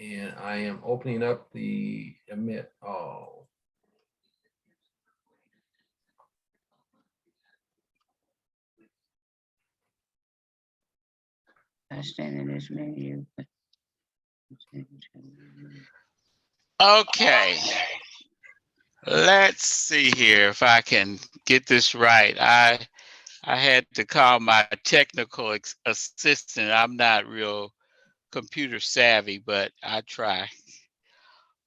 And I am opening up the emit. Oh, I stand in this menu. Okay, let's see here if I can get this right. I had to call my technical assistant. I'm not real computer savvy, but I try.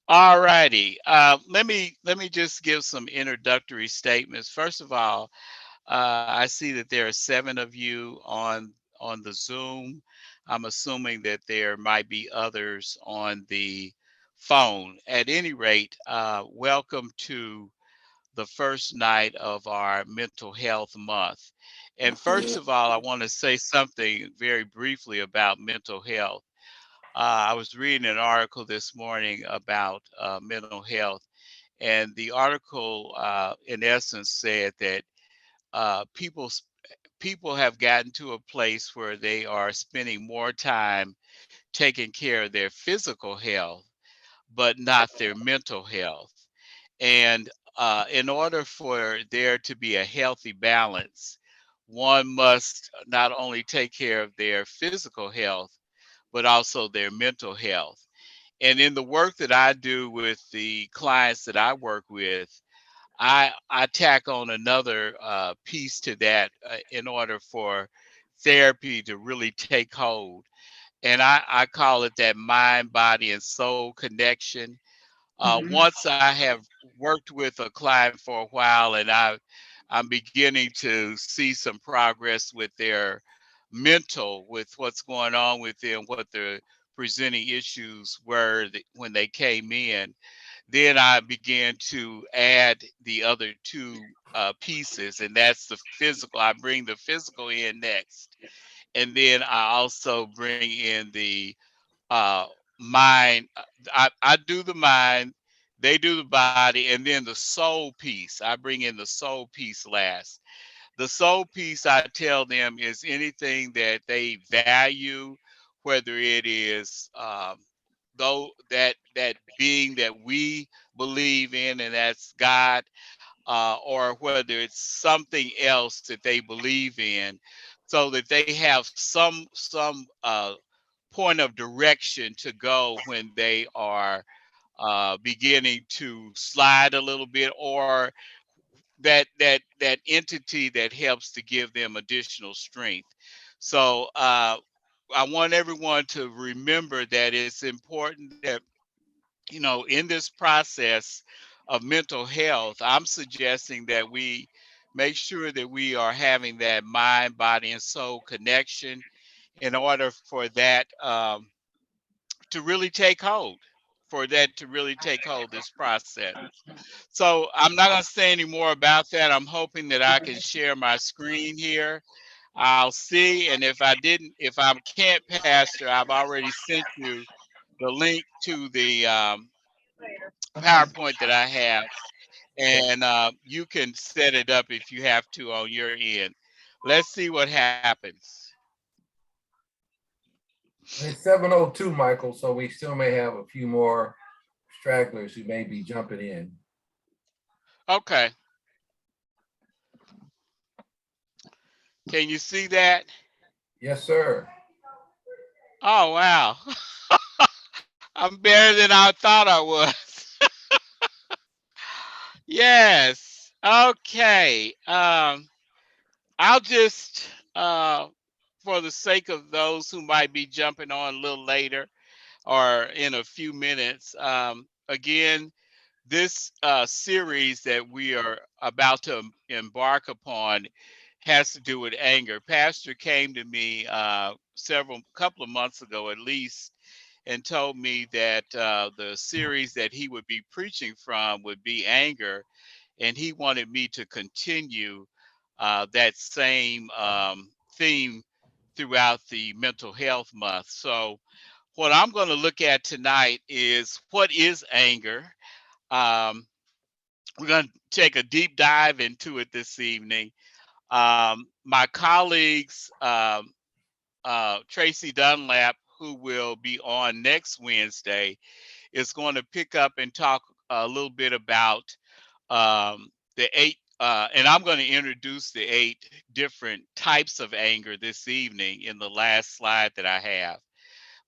All righty. Let me just give some introductory statements. First of all, I see that there are 7 of you on the Zoom. I'm assuming that there might be others on the phone. At any rate, welcome to the first night of our mental health month. And first of all, I want to say something very briefly about mental health. I was reading an article this morning about mental health, and the article, in essence, said that people people have gotten to a place where they are spending more time taking care of their physical health, but not their mental health. And in order for there to be a healthy balance, one must not only take care of their physical health, but also their mental health. And in the work that I do with the clients that I work with, I tack on another piece to that in order for therapy to really take hold. And I call it that mind, body, and soul connection. Mm-hmm. Once I have worked with a client for a while and I'm beginning to see some progress with their mental, with what's going on with them, what the presenting issues were when they came in, then I began to add the other two pieces, and that's the physical. I bring the physical in next, and then I also bring in the uh, mind. I do the mind, they do the body, and then the soul piece. I bring in the soul piece last. The soul piece, I tell them, is anything that they value, whether it is though that being that we believe in, and that's God, or whether it's something else that they believe in, so that they have some point of direction to go when they are beginning to slide a little bit, or that entity that helps to give them additional strength. So I want everyone to remember that it's important that, in this process of mental health, I'm suggesting that we make sure that we are having that mind, body, and soul connection in order for that to really take hold, for that to really take hold, this process. So I'm not going to say any more about that. I'm hoping that I can share my screen here. I'll see, and if I can't, Pastor, I've already sent you the link to the PowerPoint that I have, and you can set it up if you have to on your end. Let's see what happens. it's 7:02, Michael. So we still may have a few more stragglers who may be jumping in. Okay, can you see that? Yes, sir. Oh, wow. I'm better than I thought I was. Yes. Okay. I'll just, for the sake of those who might be jumping on a little later or in a few minutes, again, this series that we are about to embark upon has to do with anger. Pastor came to me couple of months ago at least, and told me that the series that he would be preaching from would be anger, and he wanted me to continue that same theme throughout the mental health month. So, what I'm going to look at tonight is what is anger. Um, we're going to take a deep dive into it this evening. My colleagues, Tracy Dunlap, who will be on next Wednesday, is going to pick up and talk a little bit about the 8, and I'm going to introduce the 8 different types of anger this evening in the last slide that I have.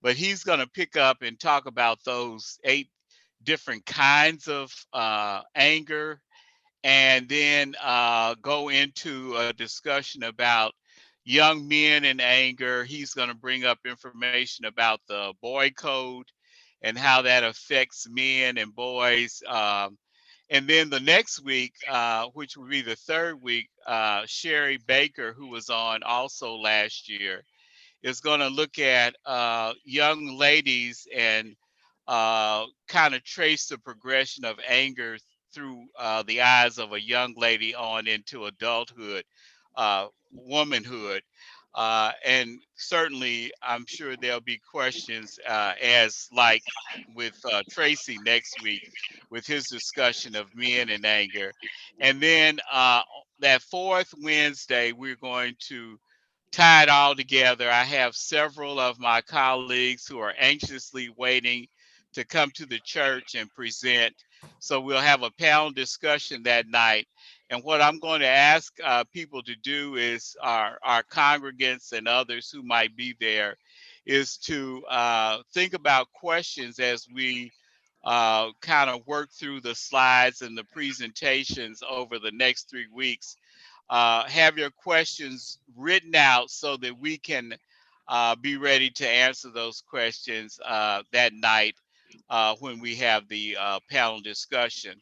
But he's going to pick up and talk about those 8 different kinds of anger, and then go into a discussion about young men in anger. He's going to bring up information about the boy code and how that affects men and boys. And then the next week, which will be the 3rd week, Sherry Baker, who was on also last year, is going to look at young ladies and kind of trace the progression of anger through the eyes of a young lady on into adulthood, womanhood. And certainly, I'm sure there'll be questions as like with Tracy next week with his discussion of men and anger. And then that 4th Wednesday, we're going to tie it all together. I have several of my colleagues who are anxiously waiting to come to the church and present. So we'll have a panel discussion that night. And what I'm going to ask people to do is our congregants and others who might be there is to think about questions as we kind of work through the slides and the presentations over the next 3 weeks. Have your questions written out so that we can be ready to answer those questions that night when we have the panel discussion.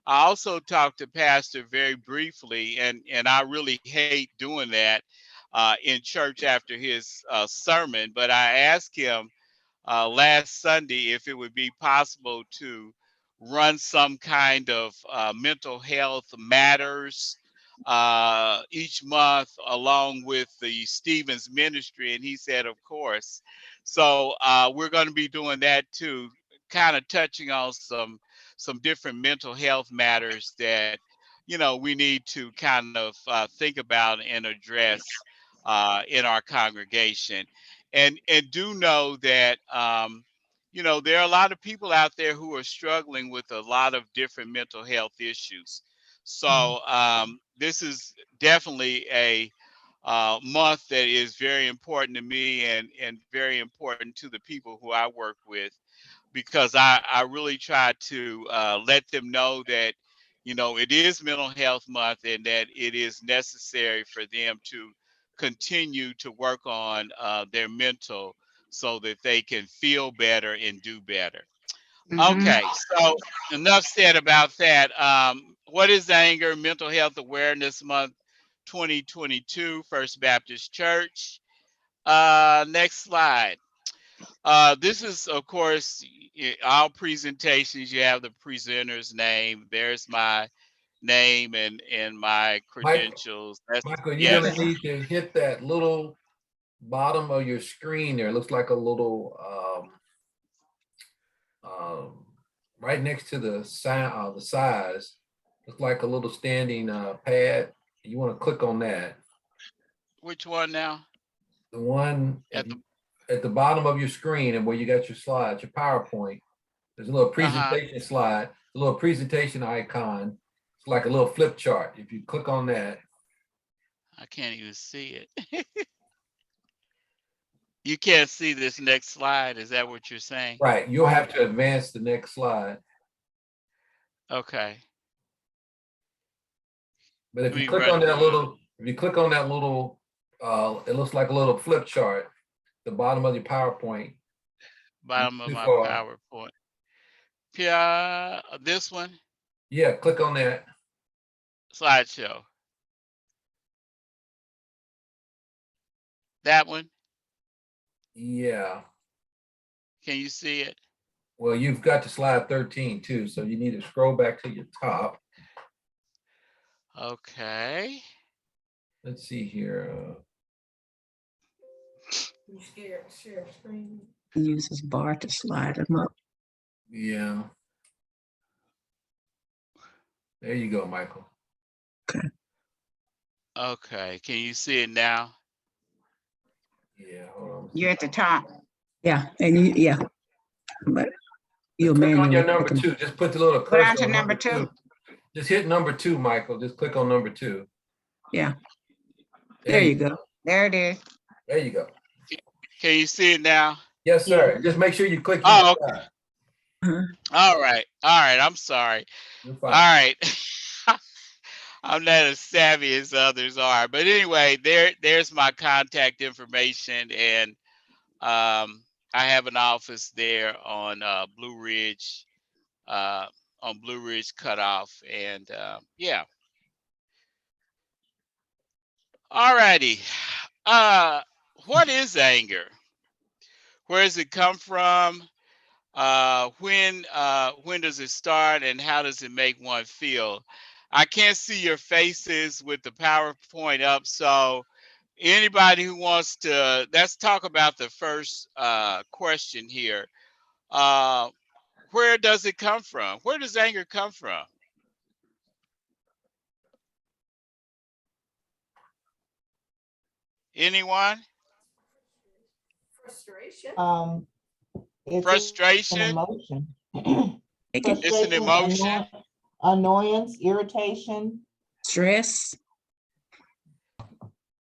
I also talked to Pastor very briefly, and I really hate doing that in church after his sermon, but I asked him last Sunday if it would be possible to run some kind of mental health matters each month along with the Stevens ministry, and he said of course. So we're going to be doing that too, kind of touching on some different mental health matters that we need to kind of think about and address in our congregation. And do know that there are a lot of people out there who are struggling with a lot of different mental health issues. So this is definitely a month that is very important to me and very important to the people who I work with, because I really try to let them know that it is mental health month and that it is necessary for them to continue to work on their mental so that they can feel better and do better. Okay, so enough said about that. What is Anger Mental Health Awareness Month 2022, First Baptist Church? Next slide. This is, of course, all presentations. You have the presenter's name. There's my name and my credentials. Michael, you're Yes. gonna need to hit that little bottom of your screen there. It looks like a little right next to the size. Looks like a little standing pad. You want to click on that. Which one now? The one at the bottom of your screen and where you got your slides, your PowerPoint. There's a little presentation slide, a little presentation icon. It's like a little flip chart. If you click on that. I can't even see it. You can't see this next slide. Is that what you're saying? Right. You'll have to advance the next slide. Okay. But if you click on that little, it looks like a little flip chart, the bottom of your PowerPoint. Bottom of my PowerPoint. Yeah, this one? Yeah, click on that. Slideshow. That one? Yeah. Can you see it? Well, you've got to slide 13 too, so you need to scroll back to your top. Okay. Let's see here. Share screen. He uses bar to slide them up. Yeah. There you go, Michael. Okay. Okay. Can you see it now? Yeah, hold on. You're at the top. Yeah, and yeah, but you'll Just click on your manually number pick 'em. 2. Just put the little Go cursor down to on number number 2. two. Just hit number 2, Michael. Just click on number 2. Yeah, there you go. There it is. There you go. Can you see it now? Yes, sir. Just make sure you click each Oh, okay. side. Uh-huh. All right. All right. I'm sorry. You're All fine. right. I'm not as savvy as others are. But anyway, there's my contact information. And I have an office there on Blue Ridge Cutoff. And yeah. All righty. What is anger? Where does it come from? When does it start, and how does it make one feel? I can't see your faces with the PowerPoint up, so anybody who wants to, let's talk about the first question here. Where does it come from? Where does anger come from? Anyone? Frustration. It's Frustration? an emotion. Make it It's an emotion. Annoyance, irritation. stress.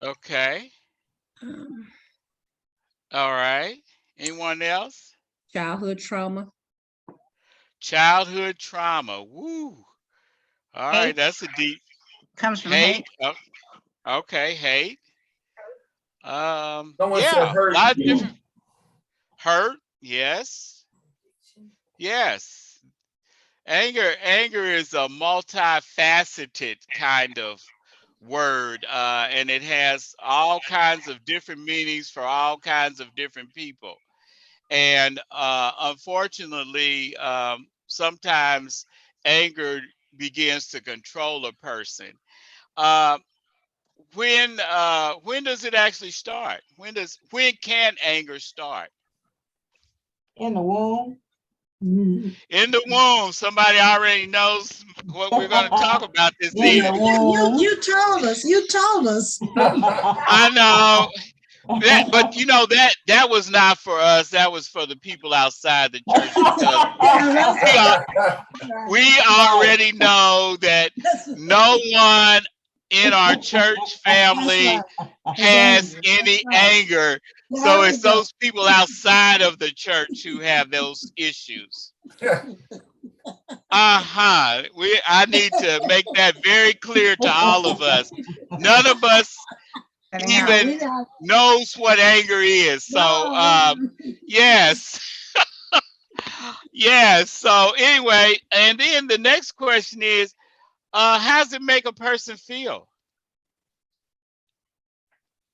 Okay. um, All right. Anyone else? Childhood trauma. Childhood trauma. Woo. All right. Hate. That's a deep Comes from hate. hate. Oh, okay. Hate. Someone said Yeah, a hurt. lot of different hurt. Yes. Yes. Anger is a multifaceted kind of word, and it has all kinds of different meanings for all kinds of different people. And unfortunately, sometimes anger begins to control a person. Uh, when does it actually start? When can anger start? In the womb. In the womb. Somebody already knows what we're going to talk about this In the evening. womb. You told us. You told us. I know that, but you know that was not for us. That was for the people outside the church, because we already know that no one in our church family has any anger. So it's those people outside of the church who have those issues. I need to make that very clear to all of us. None of us even knows what anger is. So yes. Yes. So anyway, and then the next question is, how does it make a person feel?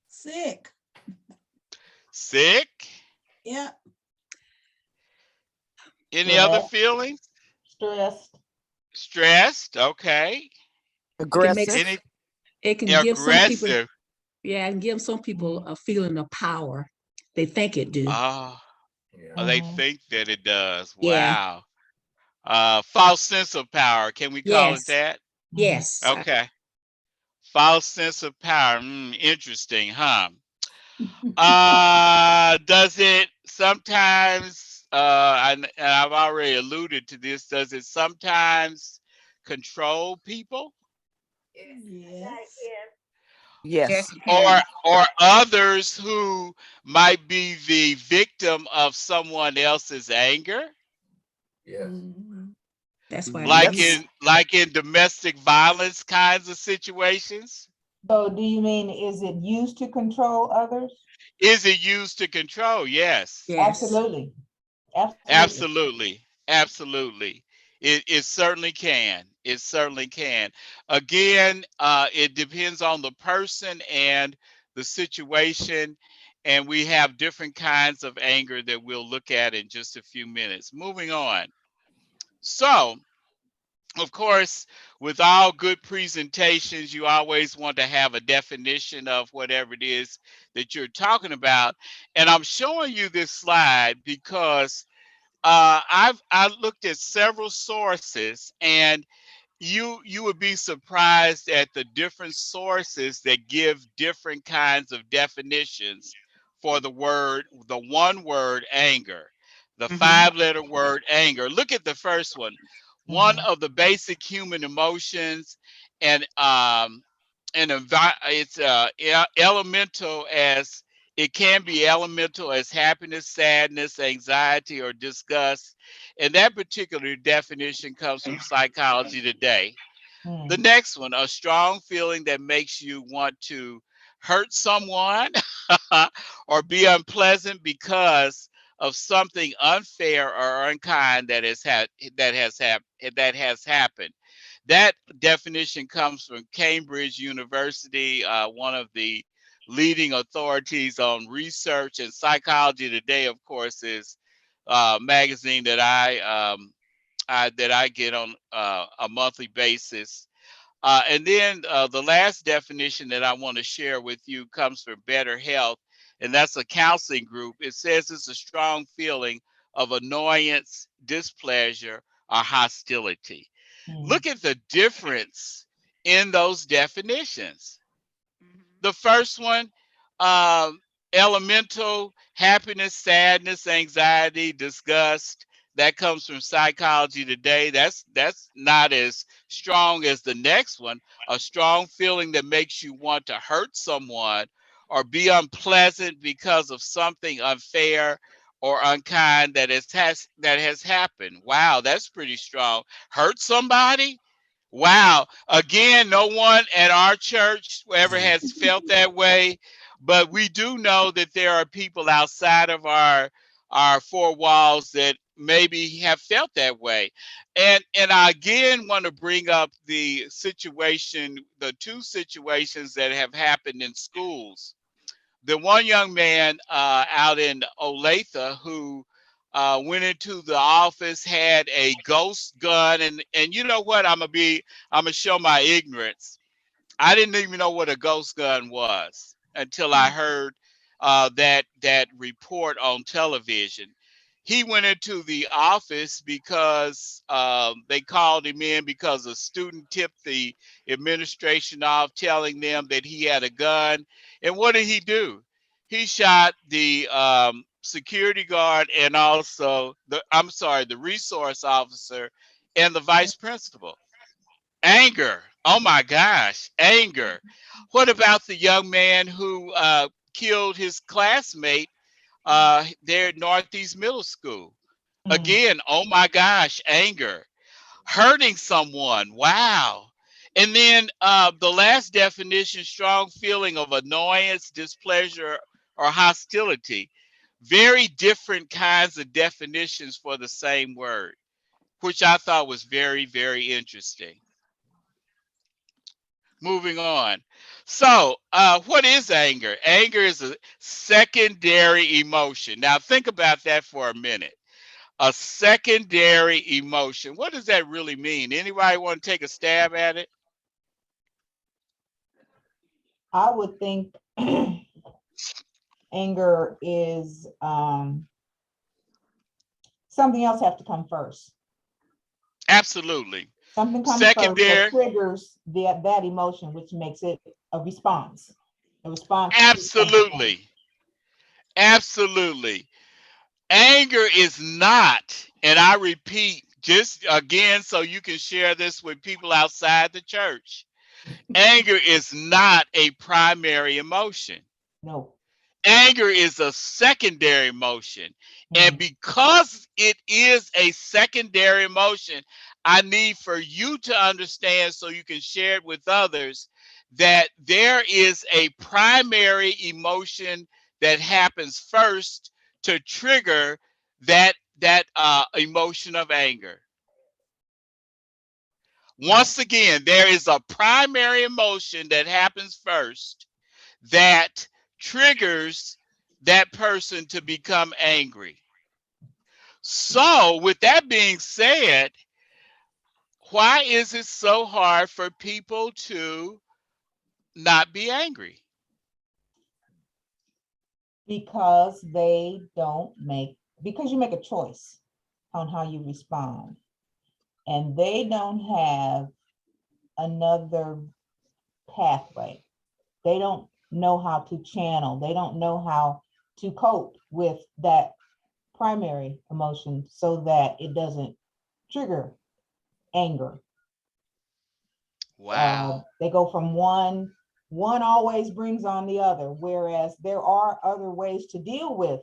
Sick. Sick? Yeah. Any other feelings? Stressed. Stressed? Okay. Aggressive. It can give some people, Aggressive. yeah, and give some people a feeling of power. They think it do. Oh, Yeah. they think that it does. Yeah. Wow. False sense of power. Can we call it Yes. that? Yes. Okay. False sense of power. Interesting, huh? Does it sometimes, and I've already alluded to this, does it sometimes control people? Yes. Yes, it can. Or others who might be the victim of someone else's anger? Yes. That's why they Like use. in domestic violence kinds of situations? So do you mean, is it used to control others? Is it used to control? Yes. Yes. Absolutely. Absolutely. Absolutely. It certainly can. It certainly can. Again, it depends on the person and the situation. And we have different kinds of anger that we'll look at in just a few minutes. Moving on. So, of course, with all good presentations, you always want to have a definition of whatever it is that you're talking about. And I'm showing you this slide because I looked at several sources, and you would be surprised at the different sources that give different kinds of definitions for the one word anger, the Mhm. 5-letter word anger. Look at the first one. One Mhm. of the basic human emotions, and it's elemental as it can be elemental as happiness, sadness, anxiety, or disgust. And that particular definition comes from Psychology Today. The Mm. next one, a strong feeling that makes you want to hurt someone or be unpleasant because of something unfair or unkind that has happened. That definition comes from Cambridge University, one of the leading authorities on research and Psychology Today. Of course, is a magazine that I get on a monthly basis. And then the last definition that I want to share with you comes from Better Health, and that's a counseling group. It says it's a strong feeling of annoyance, displeasure, or hostility. Mm. Look at the difference in those definitions. Mhm. The first one, um, elemental, happiness, sadness, anxiety, disgust. That comes from Psychology Today. That's not as strong as the next one. A strong feeling that makes you want to hurt someone or be unpleasant because of something unfair or unkind that has happened. Wow, that's pretty strong. Hurt somebody? Wow. Again, no one at our church ever has felt that way, but we do know that there are people outside of our four walls that maybe have felt that way. And I again want to bring up the situation, the two situations that have happened in schools. The one young man out in Olathe who went into the office, had a ghost gun, and you know what? I'm gonna show my ignorance. I didn't even know what a ghost gun was until I heard that report on television. He went into the office because they called him in because a student tipped the administration off, telling them that he had a gun. And what did he do? He shot the security guard and also the resource officer and the vice principal. Anger. Oh my gosh, anger. What about the young man who killed his classmate there at Northeast Middle School? Mm. Again, oh my gosh, anger. Hurting someone. Wow. And then the last definition, strong feeling of annoyance, displeasure, or hostility. Very different kinds of definitions for the same word, which I thought was very, very interesting. Moving on. So, what is anger? Anger is a secondary emotion. Now, think about that for a minute. A secondary emotion. What does that really mean? Anybody want to take a stab at it? I would think anger is something else has to come first. Absolutely. Something comes first that Secondary. triggers that emotion, which makes it a response. A response to something. Absolutely. Absolutely. Anger is not, and I repeat, just again, so you can share this with people outside the church. Anger is not a primary emotion. No. Anger is a secondary emotion. And Mm. because it is a secondary emotion, I need for you to understand so you can share it with others that there is a primary emotion that happens first to trigger that emotion of anger. Once again, there is a primary emotion that happens first that triggers that person to become angry. So, with that being said, why is it so hard for people to not be angry? Because because you make a choice on how you respond. And they don't have another pathway. They don't know how to channel. They don't know how to cope with that primary emotion so that it doesn't trigger anger. Wow. They go from one always brings on the other, whereas there are other ways to deal with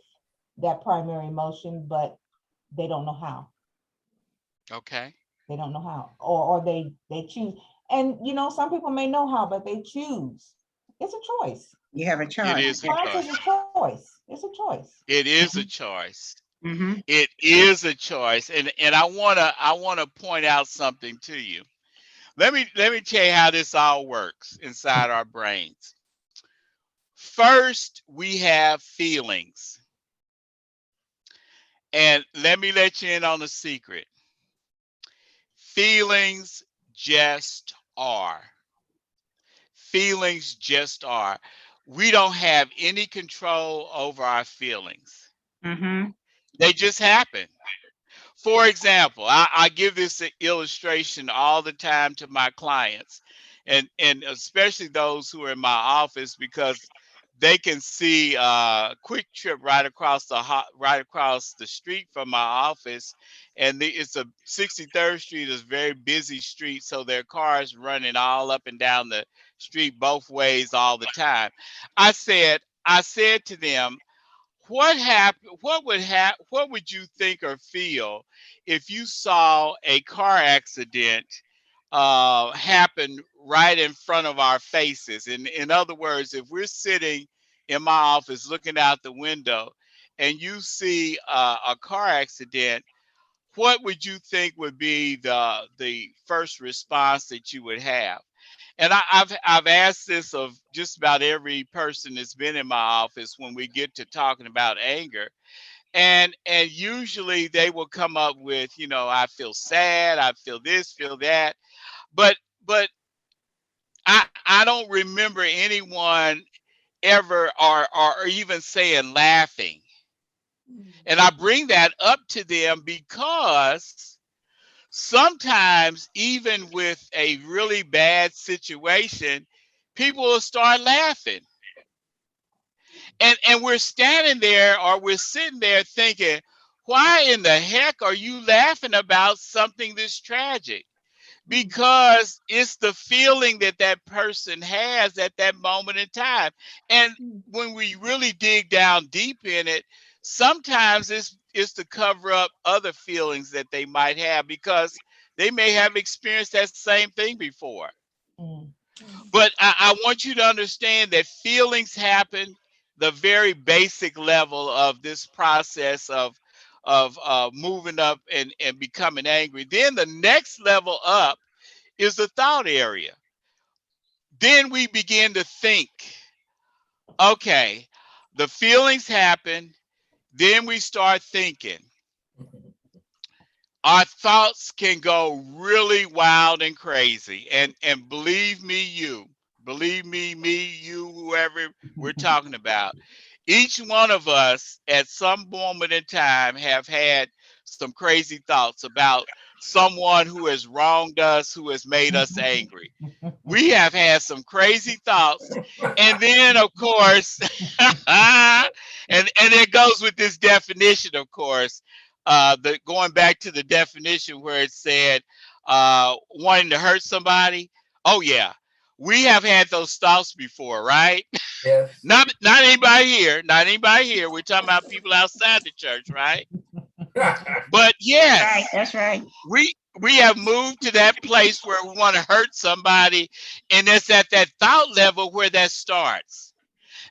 that primary emotion, but they don't know how. Okay. They don't know how, or they choose. And you know, some people may know how, but they choose. It's a choice. You have a It choice. is a Tolerance is choice. a choice. It's a choice. It is a choice. Mm-hmm. It is a choice. And I wanna point out something to you. Let me tell you how this all works inside our brains. First, we have feelings. And let me let you in on a secret. Feelings just are. Feelings just are. We don't have any control over our feelings. Mm-hmm. They just happen. For example, I give this illustration all the time to my clients, and especially those who are in my office, because they can see Quick Trip right across the street from my office, and it's a 63rd Street is a very busy street, so there are cars running all up and down the street both ways all the time. I said to them, what happened? What would you think or feel if you saw a car accident happen right in front of our faces? In other words, if we're sitting in my office looking out the window and you see a car accident, what would you think would be the first response that you would have? And I've asked this of just about every person that's been in my office when we get to talking about anger, and usually they will come up with, I feel sad, I feel this, feel that, but I don't remember anyone ever or even saying laughing. And I bring that up to them because sometimes even with a really bad situation, people will start laughing. And we're standing there or we're sitting there thinking, why in the heck are you laughing about something this tragic? Because it's the feeling that that person has at that moment in time. And when we really dig down deep in it, sometimes it's to cover up other feelings that they might have because they may have experienced that same thing before. Mm. But I want you to understand that feelings happen the very basic level of this process of moving up and becoming angry. Then the next level up is the thought area. Then we begin to think, okay, the feelings happen. Then we start thinking. Our thoughts can go really wild and crazy. And believe me, you, whoever we're talking about, each one of us at some moment in time have had some crazy thoughts about someone who has wronged us, who has made us angry. We have had some crazy thoughts. And then, of course, and it goes with this definition, of course, going back to the definition where it said wanting to hurt somebody. Oh yeah, we have had those thoughts before, right? Yes. Not anybody here, not anybody here. We're talking about people outside the church, right? But yes, Right, that's right. we have moved to that place where we want to hurt somebody, and it's at that thought level where that starts.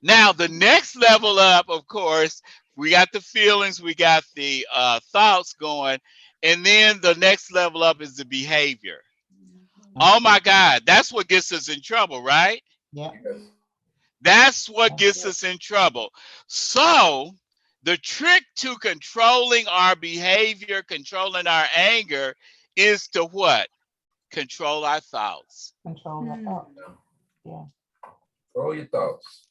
Now, the next level up, of course, we got the feelings, we got the thoughts going, and then the next level up is the behavior. Oh my God, that's what gets us in trouble, right? Yeah. That's what gets us in trouble. So, the trick to controlling our behavior, controlling our anger, is to what? Control our thoughts. Control the thought. Yeah. Control your thoughts.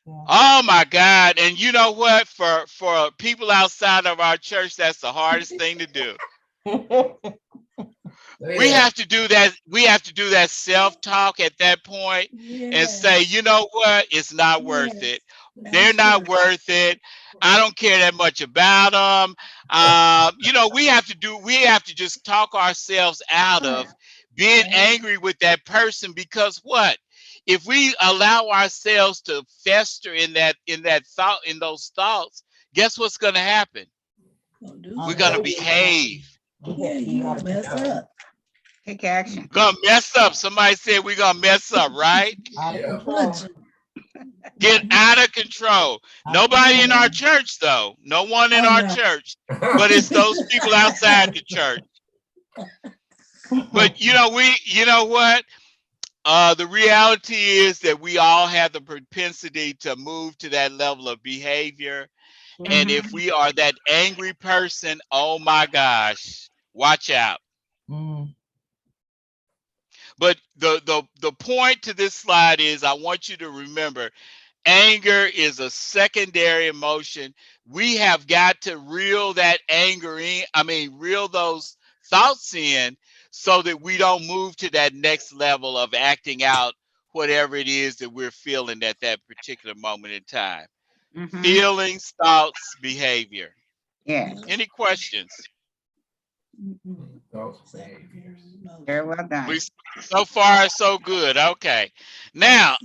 Yeah. Oh my God. And you know what? For people outside of our church, that's the hardest thing to do. We have to do that. We have to do that self-talk at that point and say, Yes. you know what? It's not worth Yes. it. They're not worth it. I don't care that much about them. We have to just talk ourselves out of being angry with that person, because what? If we allow ourselves to fester in those thoughts, guess what's going to happen? We're going to behave. Yeah, you gonna mess up. Take action. Gonna mess up. Somebody said we're gonna mess up, right? Out of Yeah. control. Get out of control. Nobody in our church, though. No one in Oh, our no. church, but it's those people outside the church. But you know what? The reality is that we all have the propensity to move to that level of behavior. And if we are that angry person, oh my gosh, watch out. Mm. But the point to this slide is, I want you to remember, anger is a secondary emotion. We have got to reel that anger in, reel those thoughts in, so that we don't move to that next level of acting out whatever it is that we're feeling at that particular moment in time. Feelings, thoughts, behavior. Yeah, Any questions? Thoughts, behaviors. very well done. So far, so good. Okay. Now,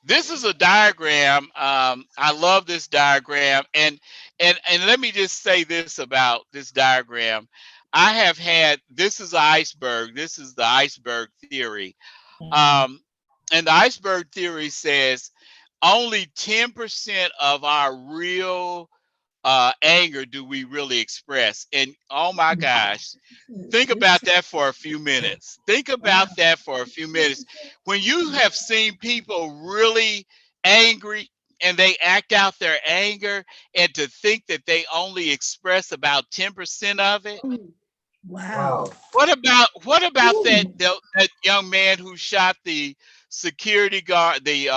this is a diagram. I love this diagram. And let me just say this about this diagram. This is an iceberg. This is the iceberg theory. And the iceberg theory says only 10% of our real anger do we really express. And oh my gosh, think about that for a few minutes. Think about that for a few minutes. When you have seen people really angry and they act out their anger, and to think that they only express about 10% of it. Wow. What about that young man who shot the security guard, the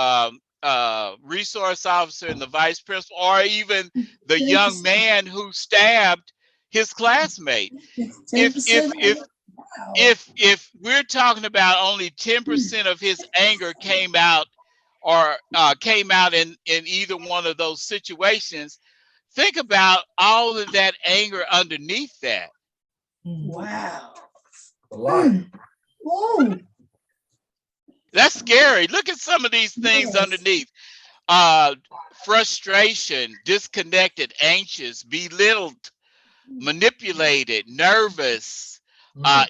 resource officer and the vice principal, or even the young man who stabbed his classmate? If 10%. Wow. if we're talking about only 10% of his anger came out, or came out in either one of those situations, think about all of that anger underneath that. Wow. A lot. Whoa. That's scary. Look at some of these things Yes. underneath. Frustration, disconnected, anxious, belittled, manipulated, nervous,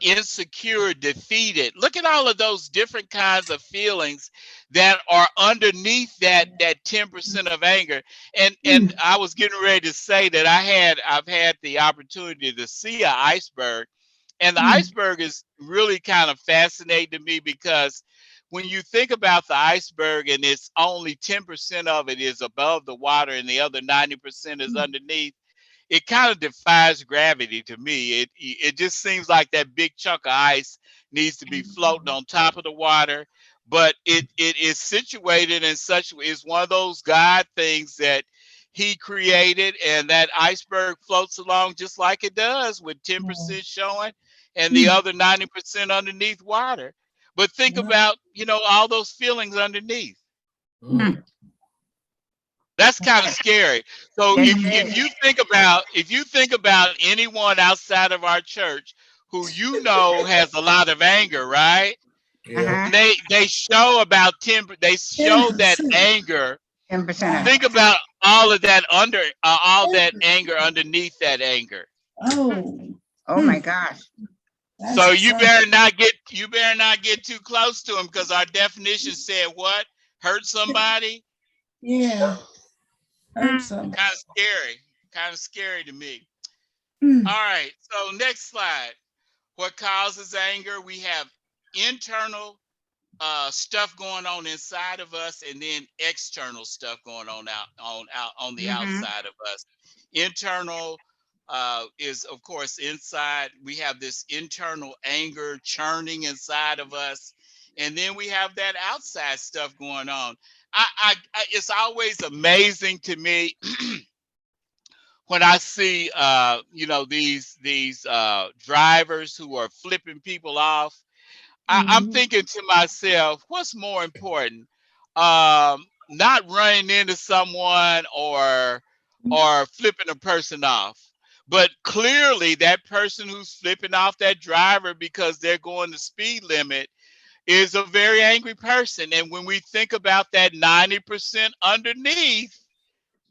insecure, defeated. Look at all of those different kinds of feelings that are underneath that 10% of anger. And I was getting ready to say that I've had the opportunity to see an iceberg. And the iceberg is really kind of fascinating to me, because when you think about the iceberg and it's only 10% of it is above the water and the other 90% is underneath, it kind of defies gravity to me. It just seems like that big chunk of ice needs to be floating on top of the water, but it is situated in such, is one of those God things that he created, and that iceberg floats along just like it does, with 10% showing and the other 90% underneath water. But think about, all those feelings underneath. That's kind of scary. So if you think about anyone outside of our church who has a lot of anger, right? Yeah. They show about 10. They show that anger. 10%. Think about all of that all that anger underneath that anger. Oh my gosh. So you better not get too close to them, because our definition said what? Hurt somebody? Yeah. Hurt somebody. Kind of scary to me. All right, so next slide. What causes anger? We have internal stuff going on inside of us, and then external stuff going on on the outside of us. Internal is, of course, inside. We have this internal anger churning inside of us, and then we have that outside stuff going on. It's always amazing to me when I see these drivers who are flipping people off. I'm thinking to myself, what's more important? not running into someone or flipping a person off. But clearly that person who's flipping off that driver because they're going the speed limit is a very angry person. And when we think about that 90% underneath,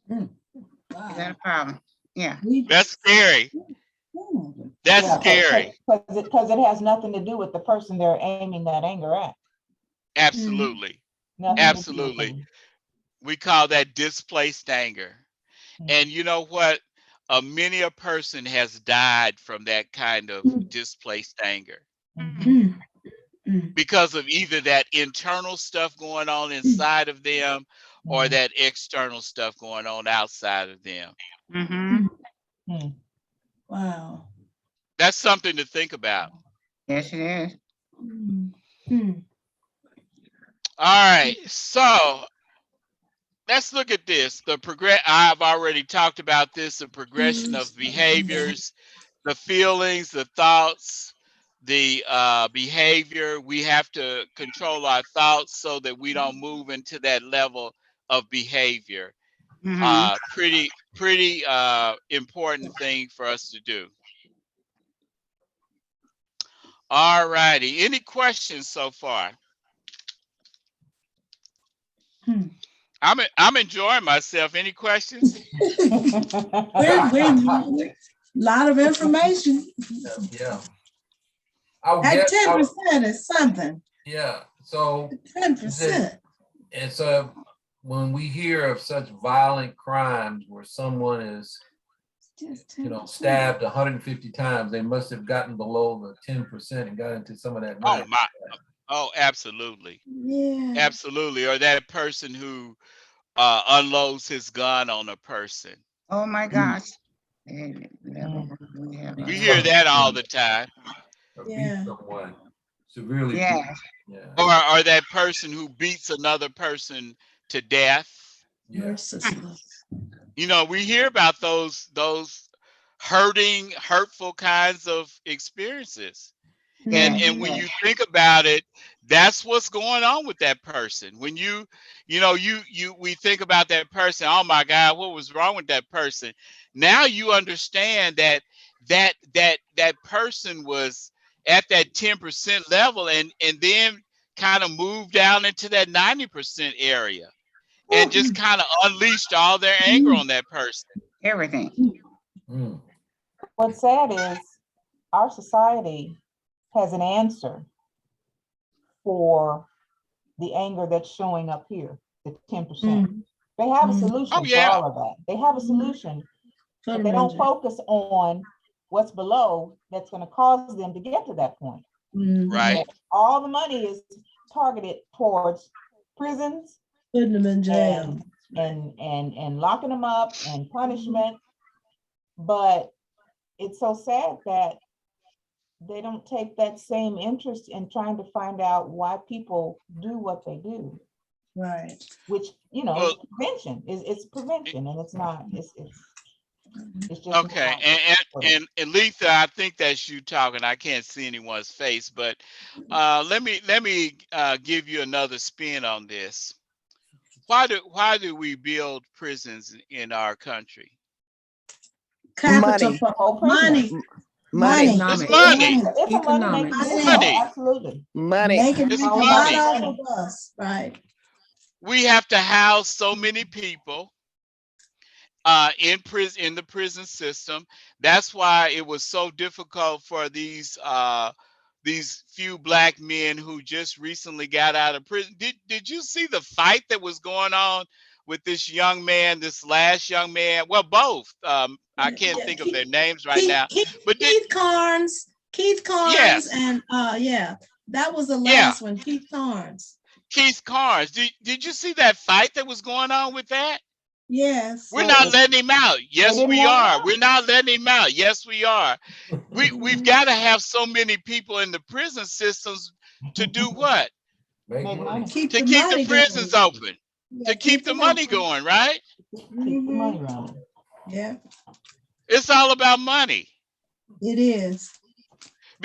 Is that a problem? Yeah. that's scary. That's scary. Because it has nothing to do with the person they're aiming that anger at. Absolutely. Nothing Absolutely. to do with them. We call that displaced anger. And you know what? Many a person has died from that kind of displaced anger because of either that internal stuff going on inside of them or that external stuff going on outside of them. Wow. That's something to think about. Yes, it is. All right, so let's look at this. I've already talked about this, the progression of behaviors, the feelings, the thoughts, the behavior. We have to control our thoughts so that we don't move into that level of behavior. Pretty important thing for us to do. All righty. Any questions so far? I'm enjoying myself. Any questions? We're lot of information. Yeah. At 10% is something. Yeah. So 10%. And so when we hear of such violent crimes where someone is, stabbed 150 times, they must have gotten below the 10% and got into some of that. Oh, absolutely. Yeah. Absolutely. Or that person who unloads his gun on a person. Oh my gosh. We hear that all the time. Yeah. Someone severely. Yeah. Or that person who beats another person to death. Merciless. We hear about those hurtful kinds of experiences. And when you think about it, that's what's going on with that person. When we think about that person, oh my God, what was wrong with that person? Now you understand that person was at that 10% level and then kind of moved down into that 90% area and just kind of unleashed all their anger on that person. Everything. What's sad is our society has an answer for the anger that's showing up here, the 10%. They have a solution for all of that. They have a solution, but they don't focus on what's below that's going to cause them to get to that point. Right. So all the money is targeted towards prisons, putting them in jail, and locking them up and punishment. But it's so sad that they don't take that same interest in trying to find out why people do what they do. Right. Which, is prevention. It's prevention, and it's not. It's just okay. And Letha, I think that's you talking. I can't see anyone's face, but let me give you another spin on this. Why do we build prisons in our country? Capital money. Money. It's money. It's a money. Money. Absolutely. Money. It's money. Right. We have to house so many people in the prison system. That's why it was so difficult for these few Black men who just recently got out of prison. Did you see the fight that was going on with this last young man? Well, both. I can't think of their names right now. But Keith Carnes. Yes. And that was the last one. Keith Carnes. Did you see that fight that was going on with that? Yes. We're not letting him out. Yes, we are. We're not letting him out. Yes, we are. We've got to have so many people in the prison systems to do what? To keep the prisons open. Yeah, to keep the money going, right? Keep the money running. Yeah. It's all about money. It is.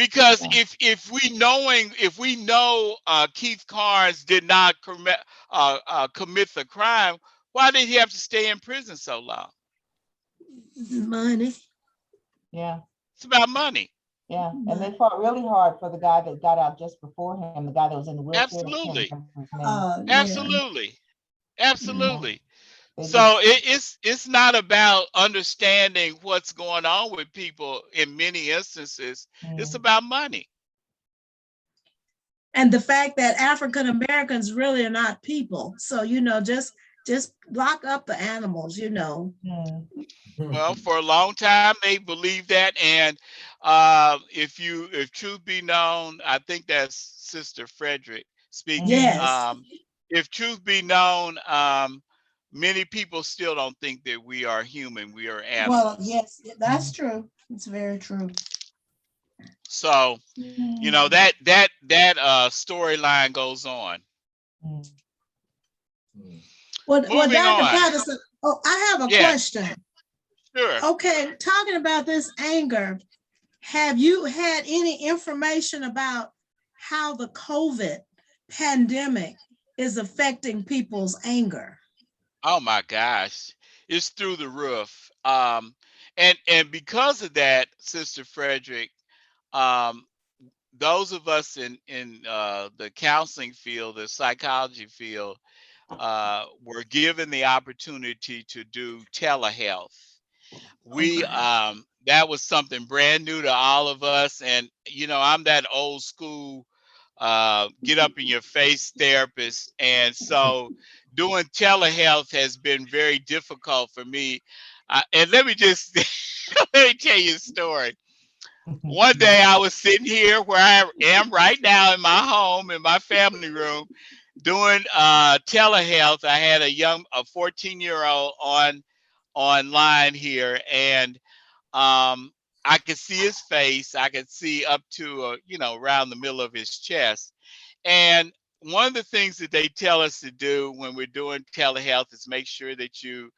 Because if we know Keith Carnes did not commit the crime, why did he have to stay in prison so long? Money. Yeah, It's about money. yeah. And they fought really hard for the guy that got out just before him, the guy that was in the wheelchair. I can't Absolutely. remember his name. Yeah. Absolutely. Absolutely. They So just- it's not about understanding what's going on with people in many instances. It's about money. And the fact that African Americans really are not people. So, just lock up the animals, Well, for a long time they believed that, and if truth be known, I think that's Sister Frederick speaking. Yes. If truth be known, many people still don't think that we are human, we are Well, animals. yes, that's true. It's very true. So, that storyline goes on. Well, Moving Dr. on. Patterson, I have a Yes. question. Sure. Okay, talking about this anger, have you had any information about how the COVID pandemic is affecting people's anger? Oh my gosh, it's through the roof. And because of that, Sister Frederick, um, those of us in the counseling field, the psychology field, were given the opportunity to do telehealth. We that was something brand new to all of us, and I'm that old school get up in your face therapist, and so doing telehealth has been very difficult for me. And let me just let me tell you a story. One day I was sitting here where I am right now in my home, in my family room, doing telehealth. I had a 14-year-old online here, and I could see his face. I could see up to around the middle of his chest. And one of the things that they tell us to do when we're doing telehealth is make sure that you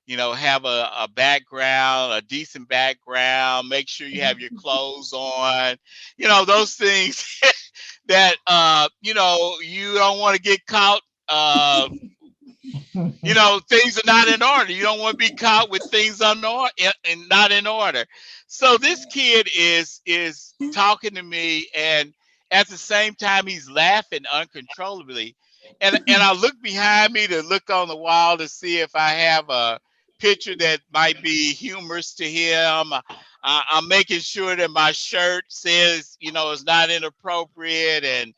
have a background, a decent background, make sure you have your clothes on, those things that, you don't want to get caught, things are not in order. You don't want to be caught with things and not in order. So this kid is talking to me, and at the same time he's laughing uncontrollably. And I look behind me to look on the wall to see if I have a picture that might be humorous to him. I'm making sure that my shirt says, it's not inappropriate, and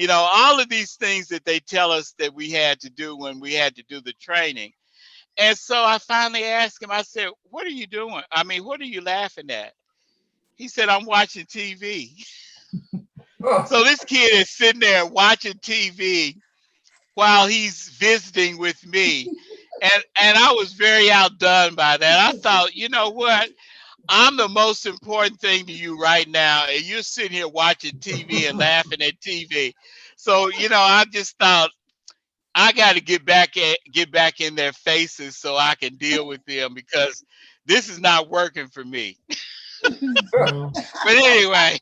all of these things that they tell us that we had to do when we had to do the training. And so I finally asked him, I said, what are you doing? I mean, what are you laughing at? He said, I'm watching TV. So this kid is sitting there watching TV while he's visiting with me. And I was very outdone by that. I thought, you know what? I'm the most important thing to you right now, and you're sitting here watching TV and laughing at TV. So, I just thought I got to get back in their faces so I can deal with them, because this is not working for me. But anyway,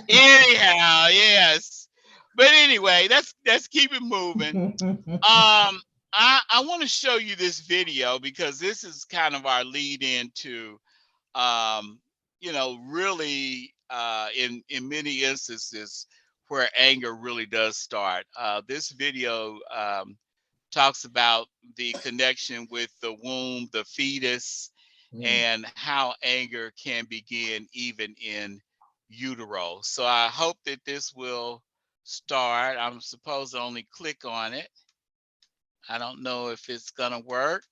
anyhow, yes. But anyway, let's keep it moving. I want to show you this video because this is kind of our lead into really in many instances where anger really does start. This video talks about the connection with the womb, the fetus, and how anger can begin even in utero. So I hope that this will start. I'm supposed to only click on it. I don't know if it's gonna work.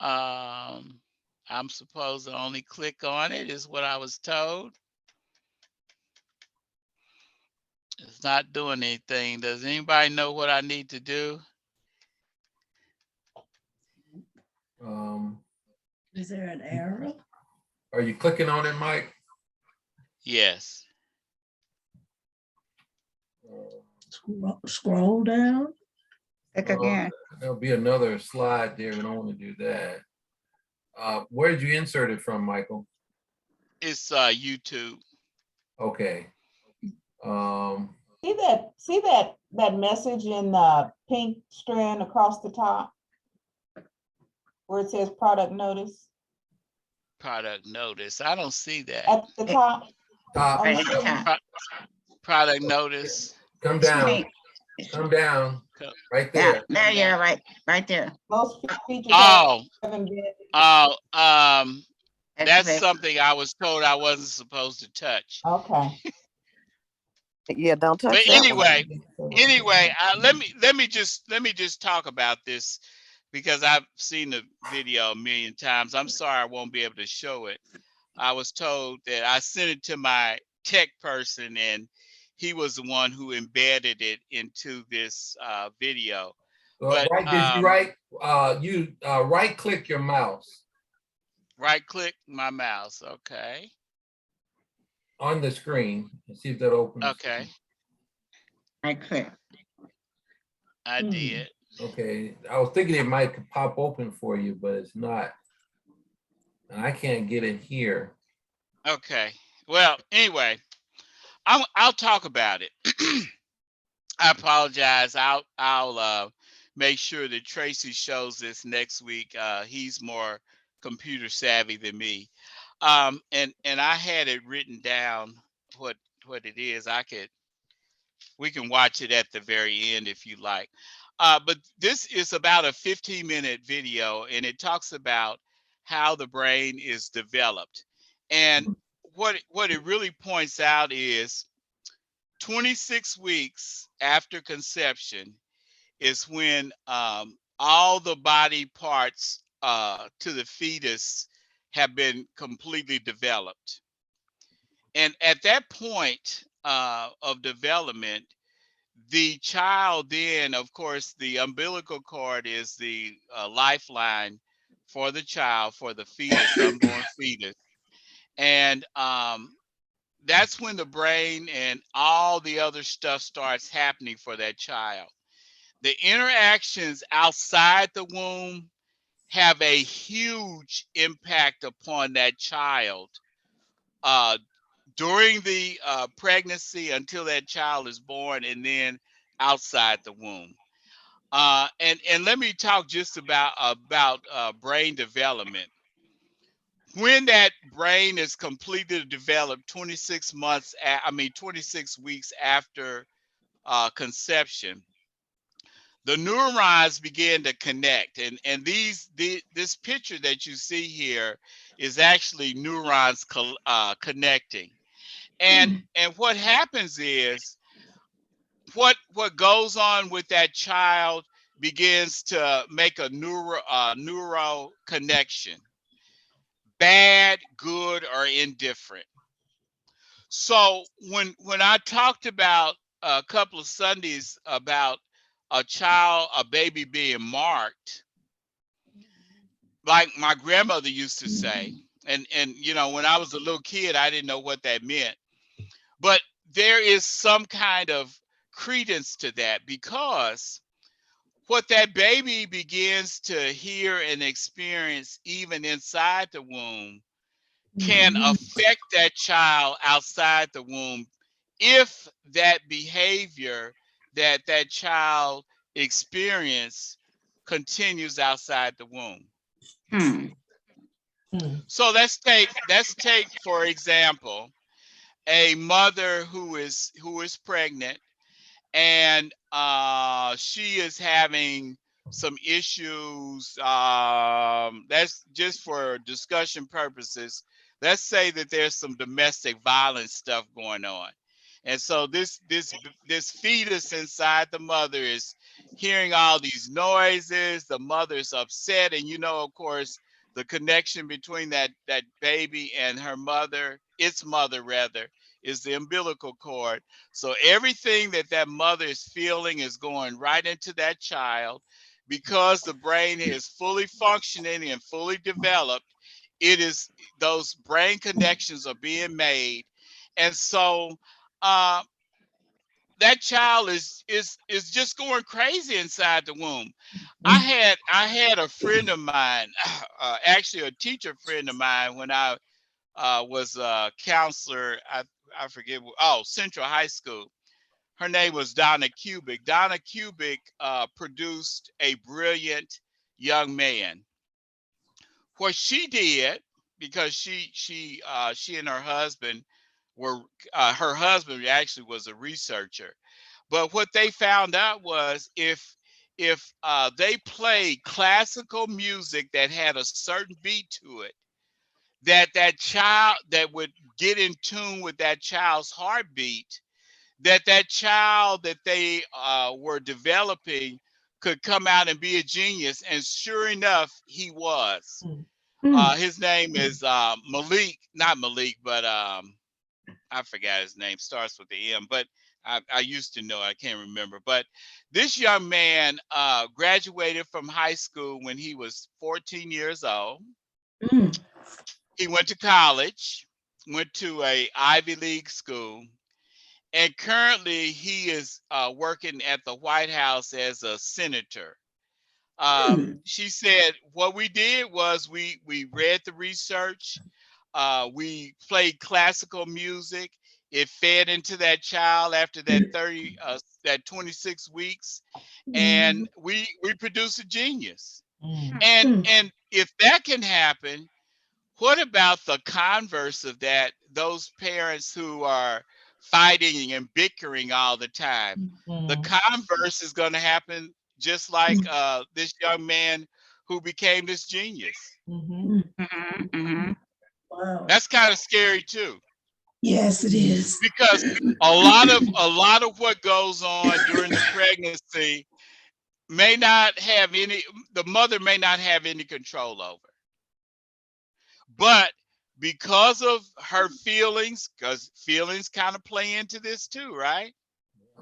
I'm supposed to only click on it, is what I was told. It's not doing anything. Does anybody know what I need to do? Is there an error? Are you clicking on it, Mike? Yes. Scroll down. Click again. There'll be another slide there. We don't want to do that. Where did you insert it from, Michael? It's YouTube. Okay. See that message in the pink strand across the top where it says product notice Product notice. I don't see that. at the top? Top. On the Right at the screen? top. Product notice. Come It's down. pink. Come down. Co- Right Yeah, there. there you are, right there. Most features Oh, haven't been. oh, that's Activate. something I was told I wasn't supposed to touch. Okay. Yeah, don't But touch that one. anyway, let me just talk about this because I've seen the video a million times. I'm sorry I won't be able to show it. I was told that I sent it to my tech person and he was the one who embedded it into this video. But Did you right click your mouse right click my mouse. Okay. on the screen and see if that opens. Okay. Right click. I did. Okay. I was thinking it might pop open for you, but it's not. And I can't get it here. Okay. Well, anyway, I'll talk about it. I apologize. I'll make sure that Tracy shows this next week. He's more computer savvy than me. And I had it written down what it is. We can watch it at the very end if you like. But this is about a 15-minute video and it talks about how the brain is developed. And what it really points out is 26 weeks after conception is when all the body parts to the fetus have been completely developed. And at that point of development, the child then, of course, the umbilical cord is the lifeline for the child, for the fetus, the unborn fetus. And that's when the brain and all the other stuff starts happening for that child. The interactions outside the womb have a huge impact upon that child during the pregnancy until that child is born and then outside the womb. And let me talk just about brain development. When that brain is completely developed 26 weeks after conception, the neurons begin to connect. And this picture that you see here is actually neurons connecting. And what happens is what goes on with that child begins to make a neural connection, bad, good, or indifferent. So when I talked about a couple of Sundays about a baby being marked, like my grandmother used to say, and you know, when I was a little kid, I didn't know what that meant. But there is some kind of credence to that because what that baby begins to hear and experience even inside the womb can affect that child outside the womb if that behavior that that child experience continues outside the womb. So let's take for example a mother who is pregnant and she is having some issues. That's just for discussion purposes. Let's say that there's some domestic violence stuff going on. And so this fetus inside the mother is hearing all these noises. The mother's upset. And you know, of course, the connection between that baby and her mother, its mother rather, is the umbilical cord. So everything that mother is feeling is going right into that child. Because the brain is fully functioning and fully developed, it is those brain connections are being made. And so that child is just going crazy inside the womb. I had a friend of mine, actually a teacher friend of mine, when I was a counselor. I forget. Central High School. Her name was Donna Kubik. Donna Kubik produced a brilliant young man. What she did, because she and her husband were her husband actually was a researcher, but what they found out was if they played classical music that had a certain beat to it, that child that would get in tune with that child's heartbeat, that child that they were developing could come out and be a genius. And sure enough, he was. His name is Malik, not Malik, but I forgot his name, starts with the M, but I used to know, I can't remember. But this young man graduated from high school when he was 14 years old. He went to college, went to a Ivy League school, and currently he is working at the White House as a senator. She said what we did was we read the research, we played classical music. It fed into that child after that 26 weeks, and we produced a genius. And if that can happen, what about the converse of that? Those parents who are fighting and bickering all the time. The converse is going to happen just like this young man who became this genius. Wow. That's kind of scary too. Yes, it is. Because a lot of what goes on during the pregnancy may not have any, the mother may not have any control over. But because of her feelings, because feelings kind of play into this too, right?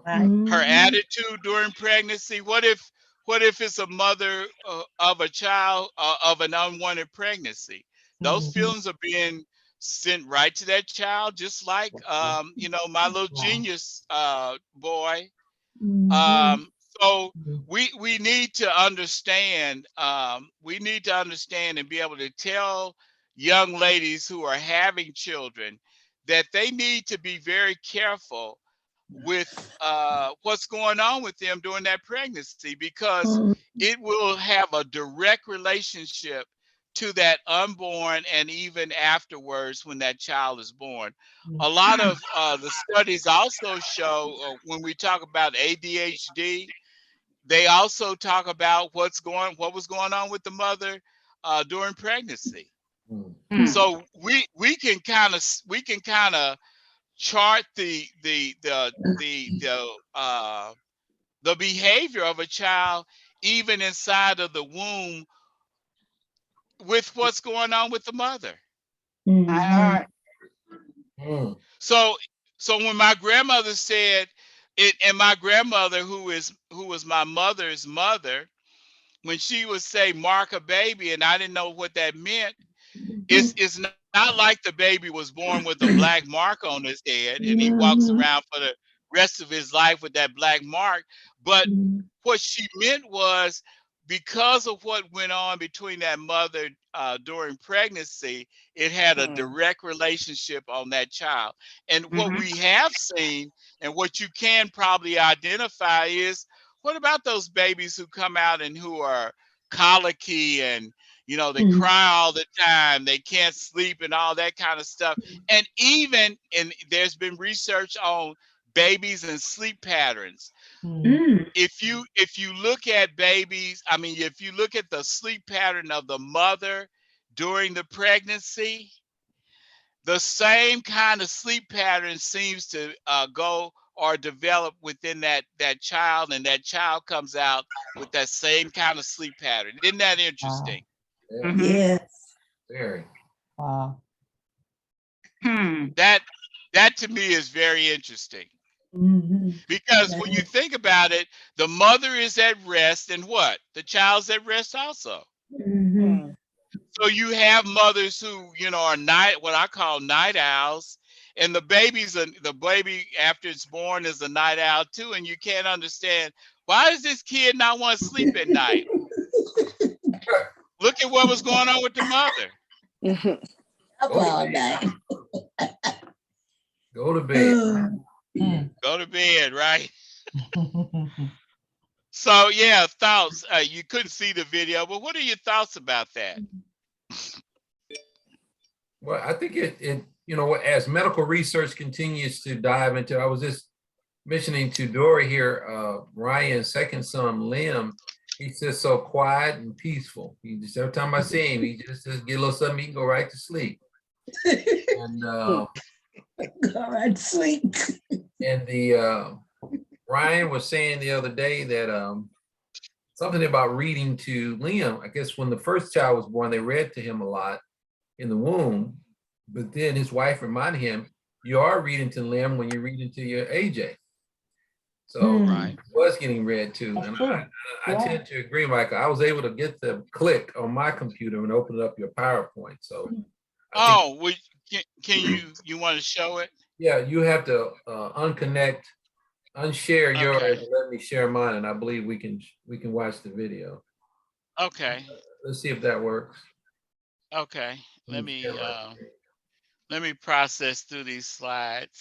Her attitude during pregnancy. What if it's a mother of a child of an unwanted pregnancy? Those feelings are being sent right to that child, just like my little genius boy. So we need to understand. We need to understand and be able to tell young ladies who are having children that they need to be very careful with what's going on with them during that pregnancy, because it will have a direct relationship to that unborn and even afterwards when that child is born. A lot of the studies also show when we talk about ADHD, they also talk about what was going on with the mother during pregnancy. So we can kind of chart the behavior of a child even inside of the womb with what's going on with the mother. So when my grandmother said it, and my grandmother who was my mother's mother, when she would say mark a baby, and I didn't know what that meant, it's not like the baby was born with a black mark on his head and he walks around for the rest of his life with that black mark. But what she meant was, because of what went on between that mother during pregnancy, it had a direct relationship on that child. And what we have seen, and what you can probably identify, is what about those babies who come out and who are colicky and they cry all the time, they can't sleep and all that kind of stuff. And there's been research on babies and sleep patterns. If you look at babies, if you look at the sleep pattern of the mother during the pregnancy, the same kind of sleep pattern seems to go or develop within that child, and that child comes out with that same kind of sleep pattern. Isn't that interesting? Yes. Very. Wow. That to me is very interesting. Because when you think about it, the mother is at rest, and what? The child's at rest also. So you have mothers who, are what I call night owls, and the baby after it's born is a night owl too, and you can't understand, why does this kid not want to sleep at night? Look at what was going on with the mother. Up all night. Go to bed. Go to bed, right? So yeah, thoughts. You couldn't see the video, but what are your thoughts about that? Well, I think as medical research continues to dive into, I was just mentioning to Dory here, Ryan's second son, Liam, he's just so quiet and peaceful. He just, every time I see him, he just get a little something, he can go right to sleep. And All right, sleep. and Ryan was saying the other day that something about reading to Liam. I guess when the first child was born, they read to him a lot in the womb, but then his wife reminded him, you are reading to Liam when you're reading to your AJ. So Right. it was getting read to. That's And true. I tend to agree, Michael. I was able to get the click on my computer and open up your PowerPoint. So Oh, can you want to show it? yeah, you have to unshare yours Okay. and let me share mine, and I believe we can watch the video. Okay. Let's see if that works. Okay. Let me share my screen. Let me process through these slides.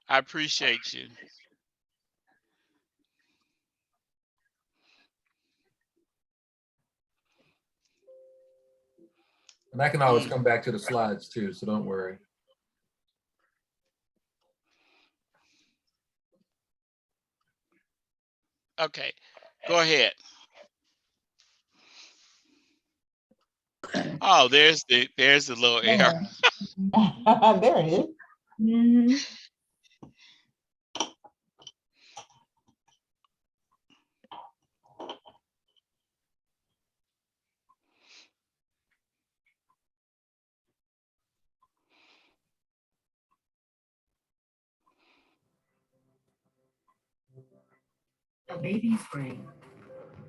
I appreciate you. And I can always come back to the slides too, so don't worry. Okay, go ahead. Oh, there's the little error. There it is. Mhm. A baby's brain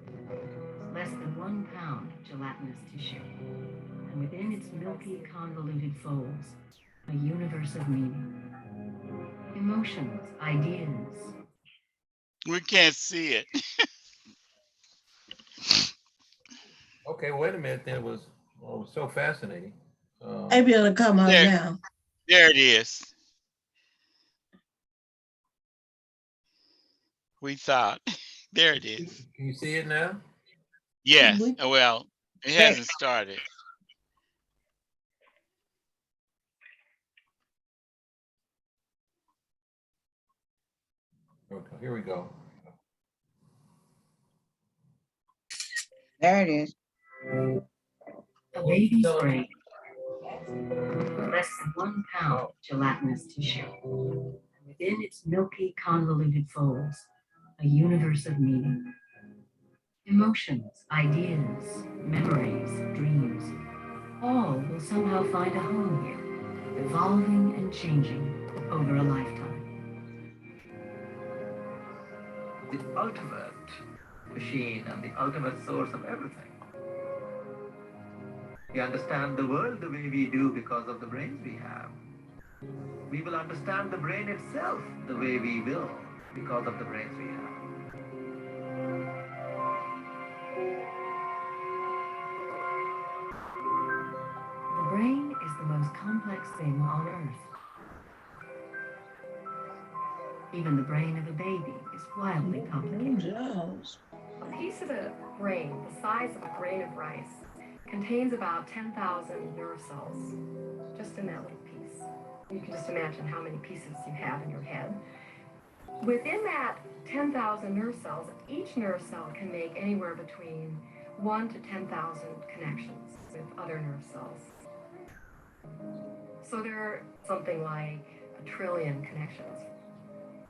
is less than 1 pound of gelatinous tissue, and within its milky, convoluted folds, a universe of meaning, emotions, ideas. We can't see it. Okay, wait a minute. That was so fascinating. Maybe it'll come up now. There it is. We thought. There it is. Can you see it now? Yes. Well, it hasn't started. Okay, here we go. There it is. A baby's brain is less than 1 pound of gelatinous tissue, and within its milky, convoluted folds, a universe of meaning, emotions, ideas, memories, dreams. All will somehow find a home here, evolving and changing over a lifetime. The ultimate machine and the ultimate source of everything. We understand the world the way we do because of the brains we have. We will understand the brain itself the way we will because of the brains we have. The brain is the most complex thing on Earth. Even the brain of a baby is wildly complicated. A piece of a brain the size of a grain of rice contains about 10,000 nerve cells, just in that little piece. You can just imagine how many pieces you have in your head. Within that 10,000 nerve cells, each nerve cell can make anywhere between 1 to 10,000 connections with other nerve cells. So there are something like 1 trillion connections.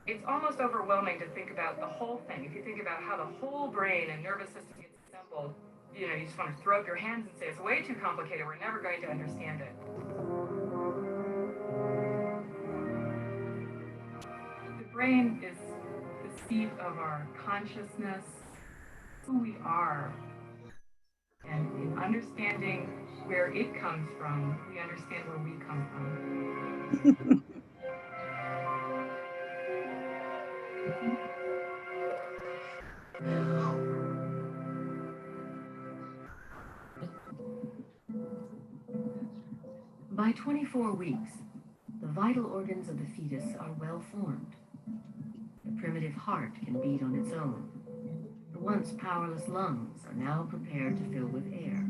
It's almost overwhelming to think about the whole thing. If you think about how the whole brain and nervous system gets assembled, you just want to throw up your hands and say, it's way too complicated. We're never going to understand it. The brain is the seat of our consciousness, who we are. And in understanding where it comes from, we understand where we come from. By 24 weeks, the vital organs of the fetus are well formed. The primitive heart can beat on its own. The once powerless lungs are now prepared to fill with air.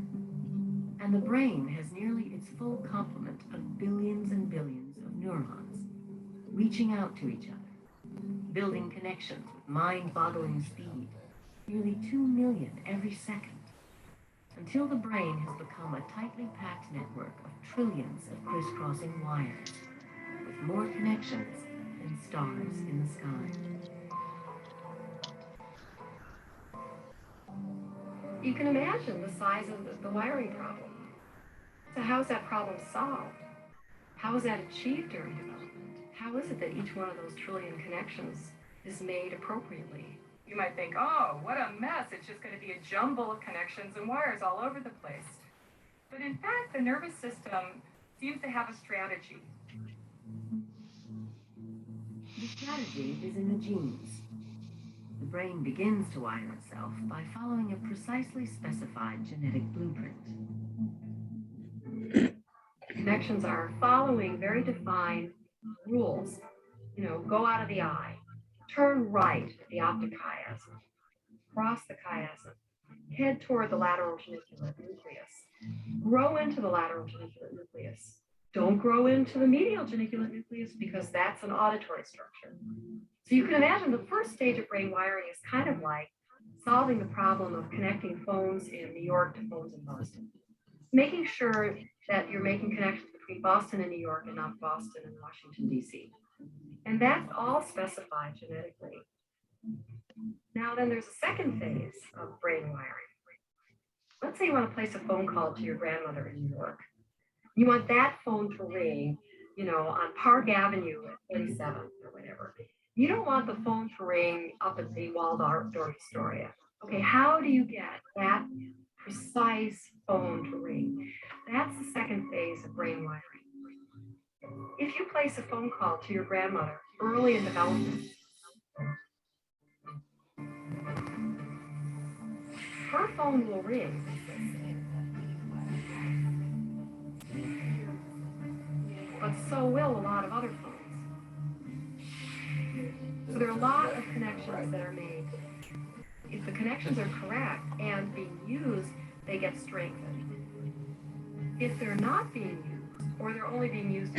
And the brain has nearly its full complement of billions and billions of neurons, reaching out to each other, building connections with mind-boggling speed, nearly 2 million every second, until the brain has become a tightly packed network of trillions of crisscrossing wires, with more connections than stars in the sky. You can imagine the size of the wiring problem. So how is that problem solved? How is that achieved during development? How is it that each one of those trillion connections is made appropriately? You might think, oh, what a mess. It's just going to be a jumble of connections and wires all over the place. But in fact, the nervous system seems to have a strategy. The strategy is in the genes. The brain begins to wire itself by following a precisely specified genetic blueprint. Connections are following very defined rules. You know, go out of the eye, turn right at the optic chiasm, cross the chiasm, head toward the lateral genicular nucleus, grow into the lateral genicular nucleus. Don't grow into the medial genicular nucleus because that's an auditory structure. So you can imagine the first stage of brain wiring is kind of like solving the problem of connecting phones in New York to phones in Boston. Making sure that you're making connections between Boston and New York and not Boston and Washington, D.C. And that's all specified genetically. Now then there's a second phase of brain wiring. Let's say you want to place a phone call to your grandmother in New York. You want that phone to ring, you know, on Park Avenue at 47th or whatever. You don't want the phone to ring up at the Waldorf Astoria. Okay, how do you get that precise phone to ring? That's the second phase of brain wiring. If you place a phone call to your grandmother early in development, her phone will ring. But so will a lot of other phones. So there are a lot of connections that are made. If the connections are correct and being used, they get strengthened. If they're not being used, or they're only being used,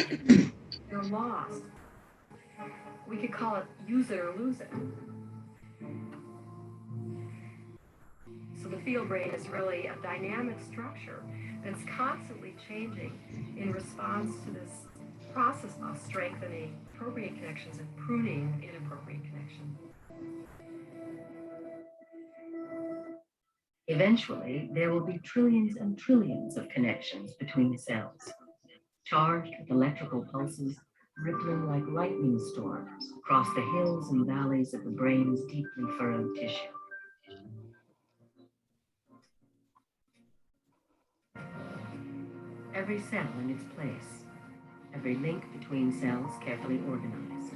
they're lost. We could call it use it or lose it. So the field brain is really a dynamic structure that's constantly changing in response to this process of strengthening appropriate connections and pruning inappropriate connections. Eventually, there will be trillions and trillions of connections between cells, charged with electrical pulses rippling like lightning storms across the hills and valleys of the brain's deeply furrowed tissue. Every cell in its place, every link between cells carefully organized.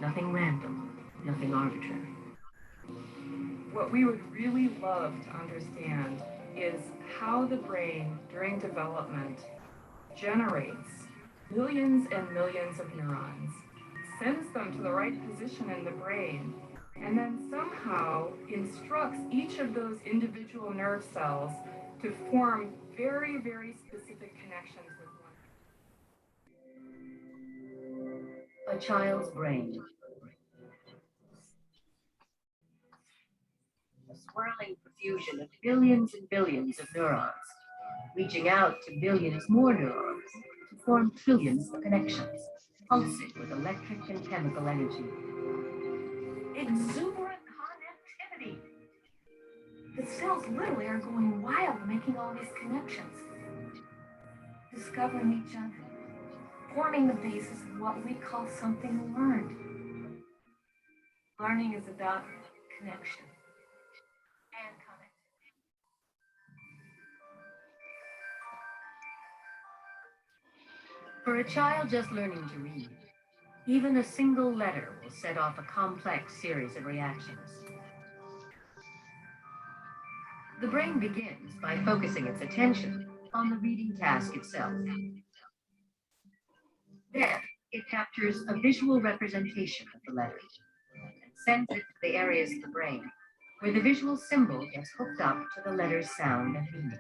Nothing random, nothing arbitrary. What we would really love to understand is how the brain during development generates millions and millions of neurons, sends them to the right position in the brain, and then somehow instructs each of those individual nerve cells to form very, very specific connections with one. A child's brain. A swirling profusion of billions and billions of neurons, reaching out to billions more neurons to form trillions of connections, pulsing with electric and chemical energy. Exuberant connectivity. The cells literally are going wild making all these connections, discovering each other, forming the basis of what we call something learned. Learning is about connection and connectivity. For a child just learning to read, even a single letter will set off a complex series of reactions. The brain begins by focusing its attention on the reading task itself. Then it captures a visual representation of the letter and sends it to the areas of the brain where the visual symbol gets hooked up to the letter's sound and meaning.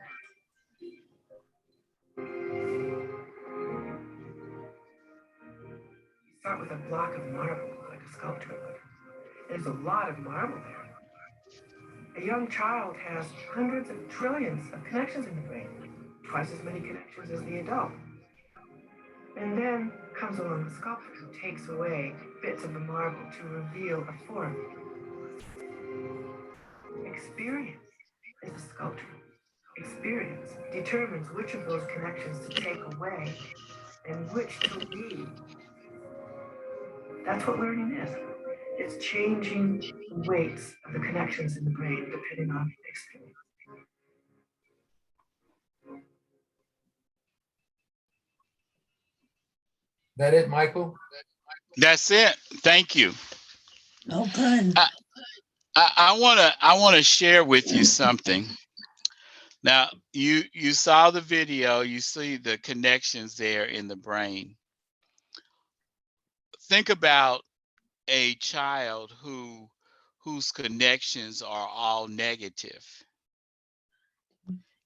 You start with a block of marble, like a sculpture would. There's a lot of marble there. A young child has hundreds of trillions of connections in the brain, twice as many connections as the adult. And then comes along the sculptor who takes away bits of the marble to reveal a form. Experience is a sculptor. Experience determines which of those connections to take away and which to leave. That's what learning is. It's changing the weights of the connections in the brain depending on experience. That it, Michael? That's it. Thank you. Okay. I wanna share with you something. Now, you saw the video, you see the connections there in the brain. Think about a child whose connections are all negative,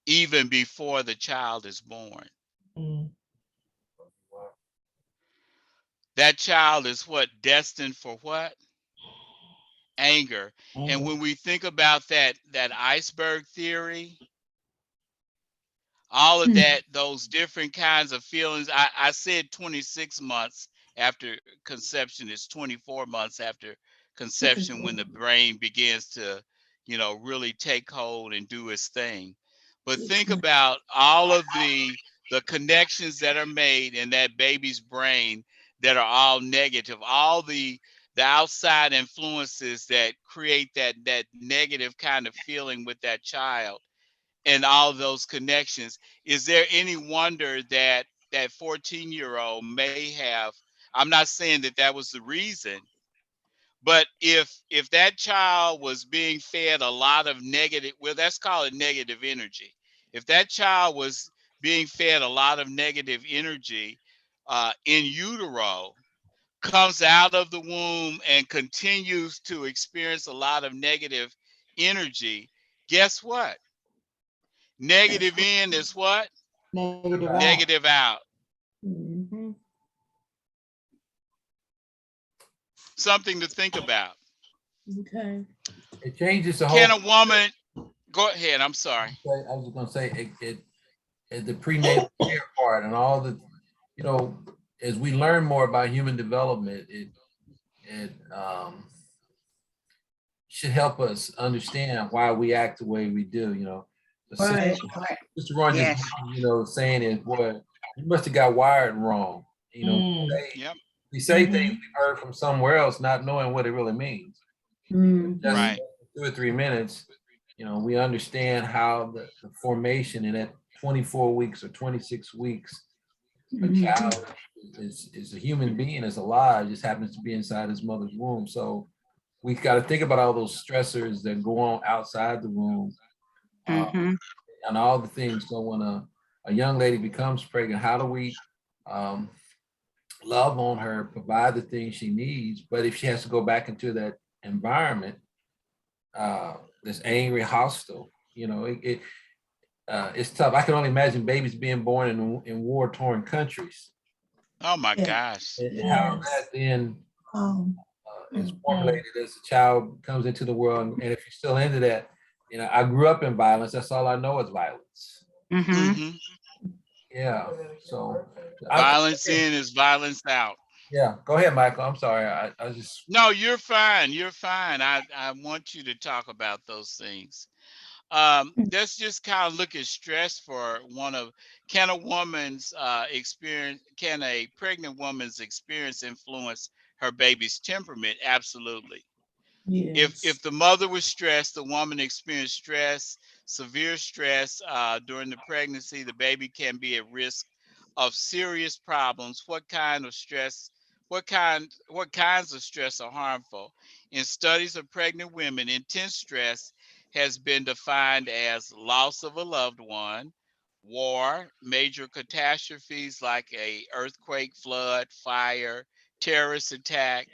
even before the child is born. Mm. That child is what? Destined for what? Anger. And when we think about that iceberg theory, all of that, those different kinds of feelings. I said 26 months after conception is 24 months after conception when the brain begins to, really take hold and do its thing. But think about all of the connections that are made in that baby's brain that are all negative, all the outside influences that create that negative kind of feeling with that child and all those connections. Is there any wonder that that 14-year-old may have, I'm not saying that that was the reason, but if that child was being fed a lot of negative, well, let's call it negative energy. If that child was being fed a lot of negative energy in utero, comes out of the womb and continues to experience a lot of negative energy, guess what? Negative in is what? Negative out. Negative out. Mhm. Something to think about. Okay. It changes the Can whole. a woman, go ahead, I'm sorry. I was gonna say it the prenatal care part and all the, as we learn more about human development, it should help us understand why we act the way we do. The Right. Mr. Ron just, Yes. saying is, boy, you must have got wired wrong. Yep. We say things we heard from somewhere else, not knowing what it really means. Just Right. 2 or 3 minutes, we understand how the formation in that 24 weeks or 26 weeks, a child is a human being, is alive, just happens to be inside his mother's womb. So we got to think about all those stressors that go on outside the womb, and all the things. So when a young lady becomes pregnant, how do we love on her, provide the things she needs? But if she has to go back into that environment that's angry, hostile, it's tough. I can only imagine babies being born in war-torn countries. Oh my Yeah. gosh. And how that then is Mhm. formulated as a child comes into the world. And if you're still into that, I grew up in violence. That's all I know is violence. Mm-hmm. Yeah. So Violence in is violence out. yeah. Go ahead, Michael. I'm sorry. I just. No, you're fine. You're fine. I want you to talk about those things. Let's just kind of look at stress for can a pregnant woman's experience influence her baby's temperament? Absolutely. Yes. If the mother was stressed, the woman experienced stress, severe stress during the pregnancy, the baby can be at risk of serious problems. What kinds of stress are harmful? In studies of pregnant women, intense stress has been defined as loss of a loved one, war, major catastrophes like a earthquake, flood, fire, terrorist attack,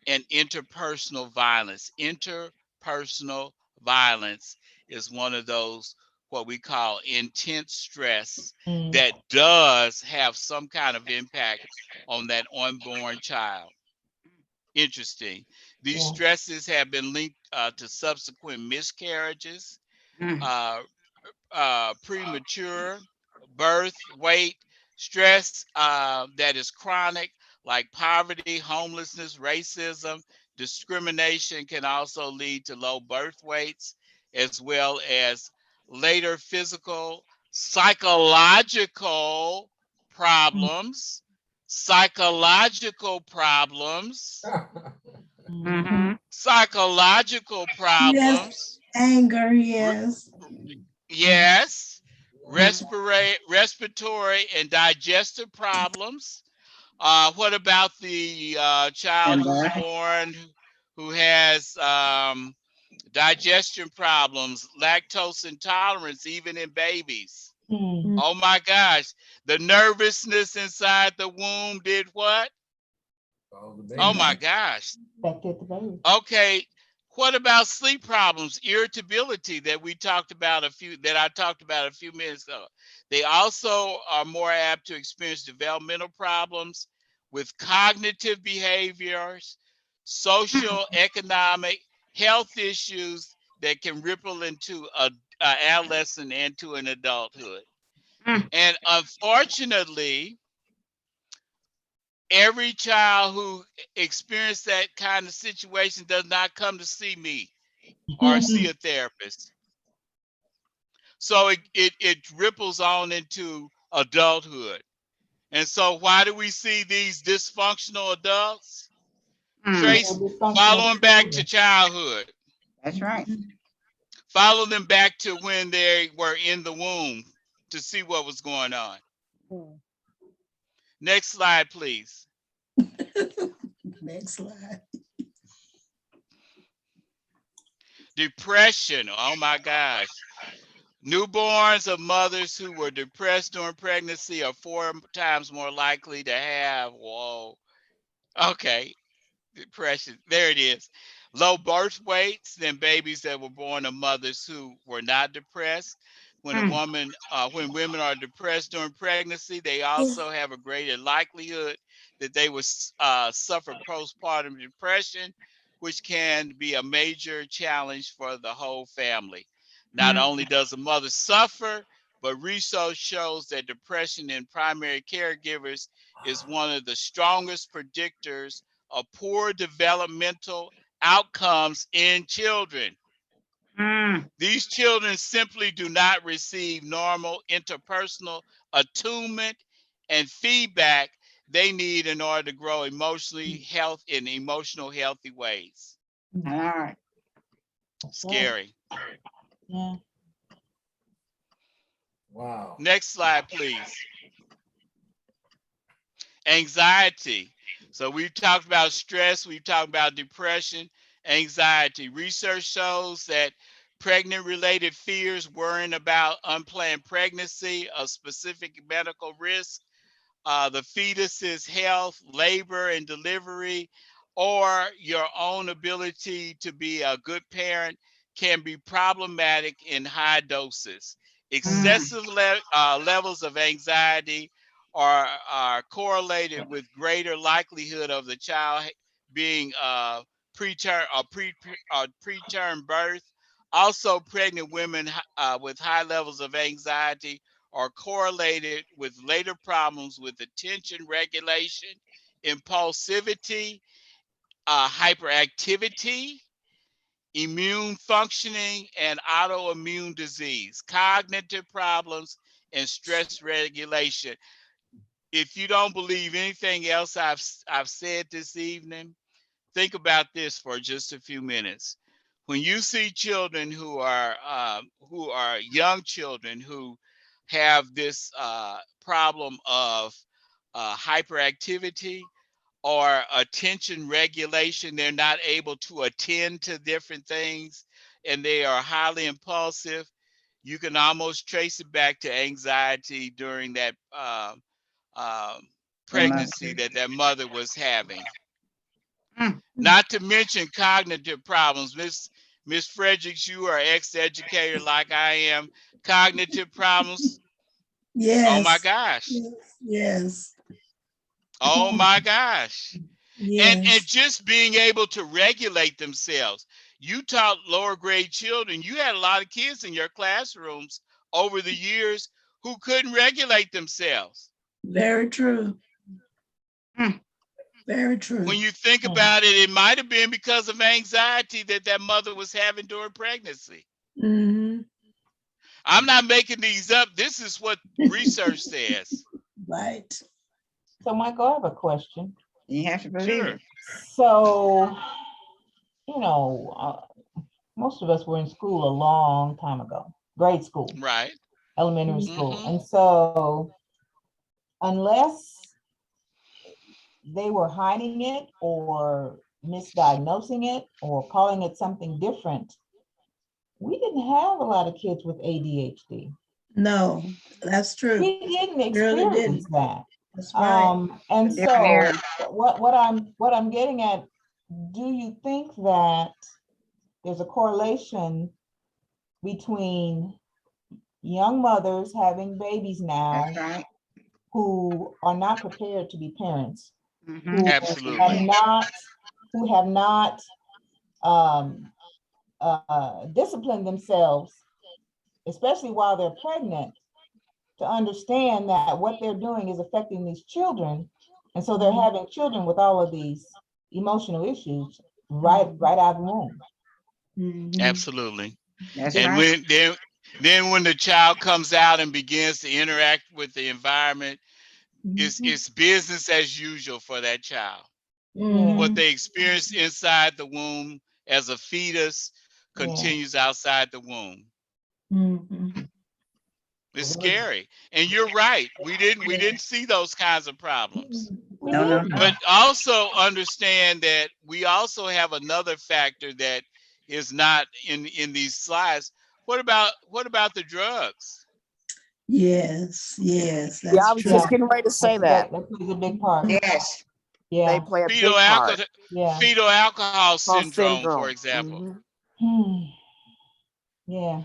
and interpersonal violence. Interpersonal violence is one of those what we call intense stress that does have some kind of impact on that unborn child. Interesting. These stresses have been linked to subsequent miscarriages, uh, premature birth, weight, stress that is chronic, like poverty, homelessness, racism, discrimination can also lead to low birth weights, as well as later physical, psychological problems, psychological problems, psychological Yes, problems. anger, yes. Yes, respiratory and digestive problems. What about the child who's born who has digestion problems, lactose intolerance, even in babies? Oh my gosh, the nervousness inside the womb did what? Oh my gosh. Okay, what about sleep problems, irritability that I talked about a few minutes ago? They also are more apt to experience developmental problems with cognitive behaviors, social, economic, health issues that can ripple into a adolescent and to an adulthood. And unfortunately, every child who experienced that kind of situation does not come to see me or see a therapist. So it ripples on into adulthood. And so why do we see these dysfunctional adults? Trace, follow them back to childhood. That's right. Follow them back to when they were in the womb to see what was going on. Next slide, please. Next slide. Depression, oh my gosh. Newborns of mothers who were depressed during pregnancy are 4 times more likely to have, whoa, okay, depression. There it is. Low birth weights than babies that were born of mothers who were not depressed. When women are depressed during pregnancy, they also have a greater likelihood that they will suffer postpartum depression, which can be a major challenge for the whole family. Not only does the mother suffer, but research shows that depression in primary caregivers is one of the strongest predictors of poor developmental outcomes in children. These children simply do not receive normal interpersonal attunement and feedback they need in order to grow emotionally in emotional healthy ways. All right. Scary. Yeah. Wow. Next slide, please. Anxiety. So we've talked about stress, we've talked about depression, anxiety. Research shows that pregnant-related fears, worrying about unplanned pregnancy, a specific medical risk, the fetus's health, labor and delivery, or your own ability to be a good parent can be problematic in high doses. Excessive levels of anxiety are correlated with greater likelihood of the child being preterm or preterm birth. Also, pregnant women with high levels of anxiety are correlated with later problems with attention regulation, impulsivity, hyperactivity, immune functioning, and autoimmune disease, cognitive problems, and stress regulation. If you don't believe anything else I've said this evening, think about this for just a few minutes. When you see children who are young children who have this problem of hyperactivity or attention regulation, they're not able to attend to different things, and they are highly impulsive. you can almost trace it back to anxiety during that pregnancy that mother was having. Not to mention cognitive problems. Miss Fredericks, you are ex-educator like I am. Cognitive problems. Yes. Oh my gosh. Yes. Oh my gosh. And Yes. just being able to regulate themselves. You taught lower grade children. You had a lot of kids in your classrooms over the years who couldn't regulate themselves. Very true. Very true. When you think about it, it might have been because of anxiety that mother was having during pregnancy. Mm-hmm. I'm not making these up. This is what research says. Right. So Michael, I have a question. You have to believe it. So, you know, most of us were in school a long time ago, grade school, right? Elementary school. And so unless they were hiding it or misdiagnosing it or calling it something different, we didn't have a lot of kids with ADHD. No, that's true. We didn't experience that. That's right. And so what I'm getting at, do you think that there's a correlation between young mothers having babies now who are not prepared to be parents, who Absolutely have not disciplined themselves, especially while they're pregnant, to understand that what they're doing is affecting these children, and so they're having children with all of these emotional issues right out of the womb. Absolutely. That's and right. then when the child comes out and begins to interact with the environment, it's business as usual for that child. What they experience inside the womb as a fetus continues outside the womb. It's scary. And you're right. We didn't see those kinds of problems. No. But also understand that we also have another factor that is not in these slides. What about the drugs? Yes, yes. Yeah, I was just getting ready to say that. That plays a big part. Yes. Yeah. They play a big part. Fetal alcohol syndrome, for example. Yeah.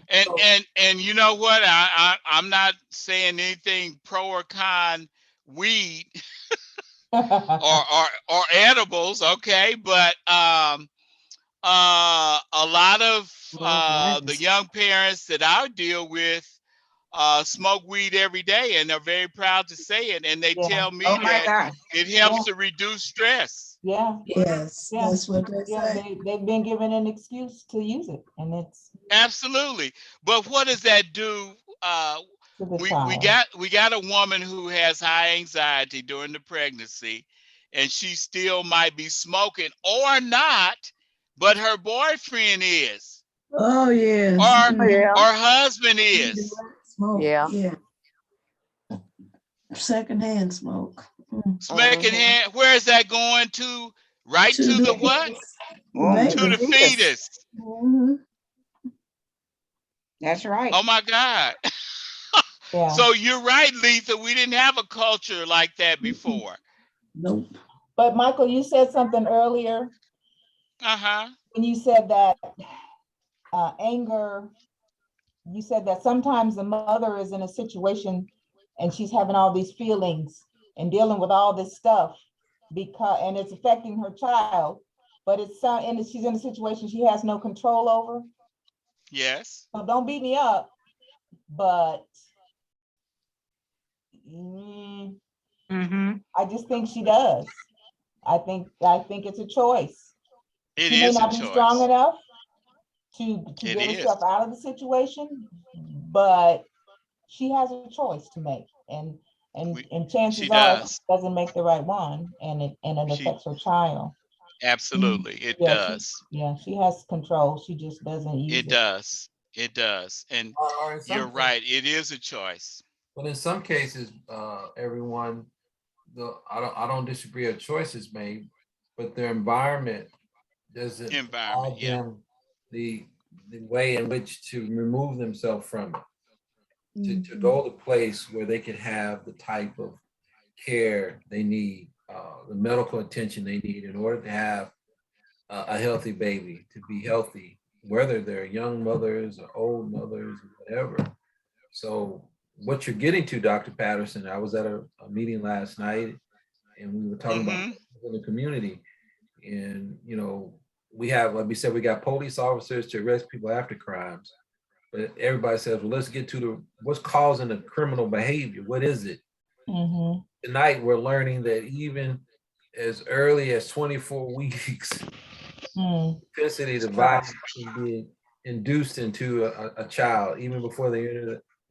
And you know what? I'm not saying anything pro or con weed or edibles, okay? But a lot of the young parents that I deal with smoke weed every day, and they're very proud to say it. And they tell me that it helps to reduce stress. Yeah. Yes, that's what they say. They've been given an excuse to use it, and it's absolutely. But what does that do? We got a woman who has high anxiety during the pregnancy, and she still might be smoking or not, but her boyfriend is. Oh yes. Or husband is. Smoke. Yeah. Secondhand smoke. Secondhand. Where is that going to? Right to the what? To the fetus. That's right. Oh my God. So you're right, Letha. We didn't have a culture like that before. Nope. But Michael, you said something earlier. When you said that anger, you said that sometimes the mother is in a situation and she's having all these feelings and dealing with all this stuff and it's affecting her child, but she's in a situation she has no control over. Yes. So don't beat me up, but I just think she does. I think it's a choice. She may not be strong enough to get herself out of the situation, but she has a choice to make, and chances are she doesn't make the right one, and it affects her child. Absolutely, it does. She has control. She just doesn't use it. It does, and you're right. It is a choice. But in some cases, everyone, I don't disagree. A choice is made, but their environment doesn't allow them the the way in which to remove themselves from it, to go to a place where they can have the type of care they need, the medical attention they need in order to have a healthy baby, to be healthy, whether they're young mothers or old mothers or whatever. So what you're getting to, Dr. Patterson, I was at a meeting last night and we were talking about in the community. And, you know, we have, like we said, we got police officers to arrest people after crimes. But everybody says, well, let's get to what's causing the criminal behavior. What is it? Tonight, we're learning that even as early as 24 weeks, propensity to violence can be induced into a child, even before they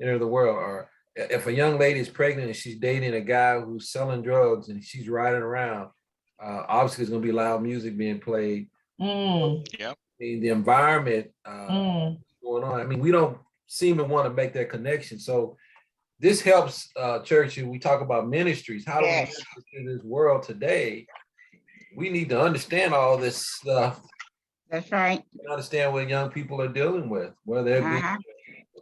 enter the world. Or if a young lady is pregnant and she's dating a guy who's selling drugs and she's riding around, obviously there's going to be loud music being played. Yep. The environment going on. I mean, we don't seem to want to make that connection. So this helps church, and we talk about ministries. How do we get to this world today? We need to understand all this stuff. That's right. Understand what young people are dealing with, whether it be a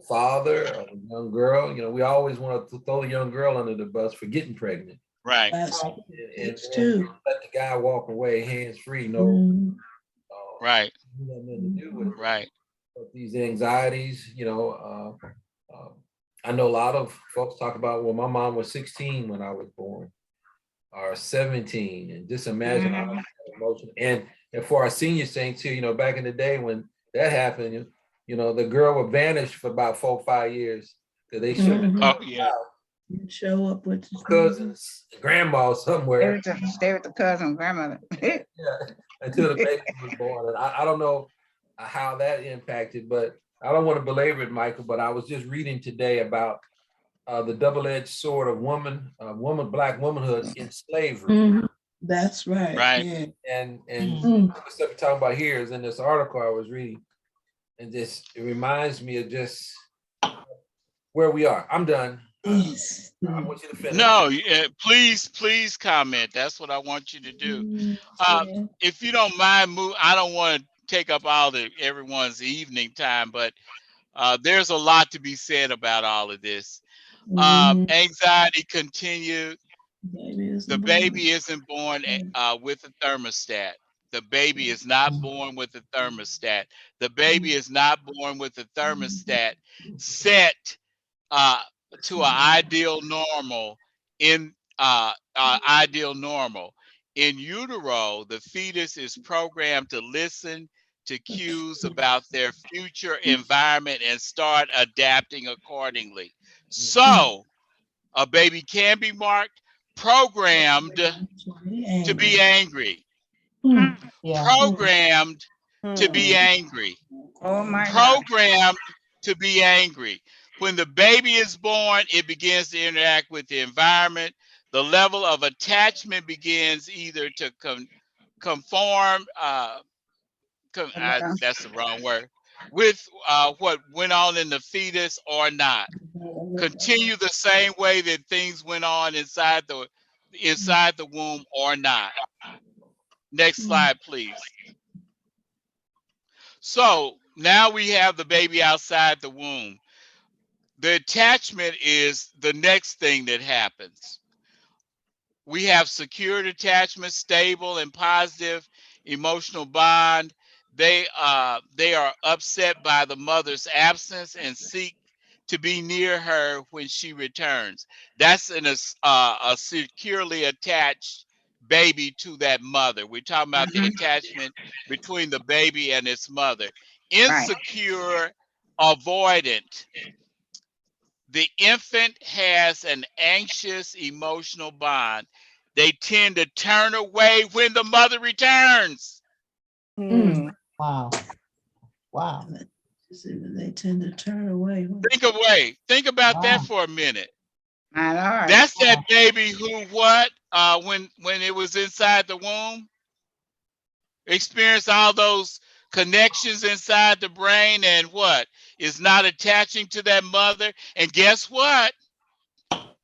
father or a young girl. You know, we always want to throw the young girl under the bus for getting pregnant. Right. And let the guy walk away hands free. No. Right. Nothing to do with it. Right. But these anxieties, you know, I know a lot of folks talk about, well, my mom was 16 when I was born, or 17, and just imagine all that emotion. And for our senior saints here, you know, back in the day when that happened, you know, the girl would vanish for about 4 or 5 years because they show up with cousins, grandma somewhere. Stay with the cousin, grandmother. Until the baby was born. And I don't know how that impacted, but I don't want to belabor it, Michael, but I was just reading today about the double-edged sword of Black womanhood in slavery. That's right. Right. Yeah. And the stuff you're talking about here is in this article I was reading. And just, it reminds me of just where we are. I'm done. I want you to finish. No, please comment. That's what I want you to do. If you don't mind, I don't want to take up all everyone's evening time, but there's a lot to be said about all of this. Anxiety continued. The baby isn't born with a thermostat. The baby is not born with a thermostat. The baby is not born with a thermostat set to an ideal normal in in utero. The fetus is programmed to listen to cues about their future environment and start adapting accordingly. So a baby can be marked programmed to be angry, programmed to be angry, programmed to be angry. When the baby is born, it begins to interact with the environment. The level of attachment begins either to conform, that's the wrong word, with what went on in the fetus or not. Continue the same way that things went on inside the womb or not. Next slide, please. So now we have the baby outside the womb. The attachment is the next thing that happens. We have secured attachment, stable and positive emotional bond. They are upset by the mother's absence and seek to be near her when she returns. That's a securely attached baby to that mother. We're talking about the attachment between the baby and its mother. Insecure, avoidant. The infant has an anxious emotional bond. They tend to turn away when the mother returns. Wow. Wow. They tend to turn away. Think about that for a minute. That's that baby who when it was inside the womb, experienced all those connections inside the brain and is not attaching to that mother. And guess what?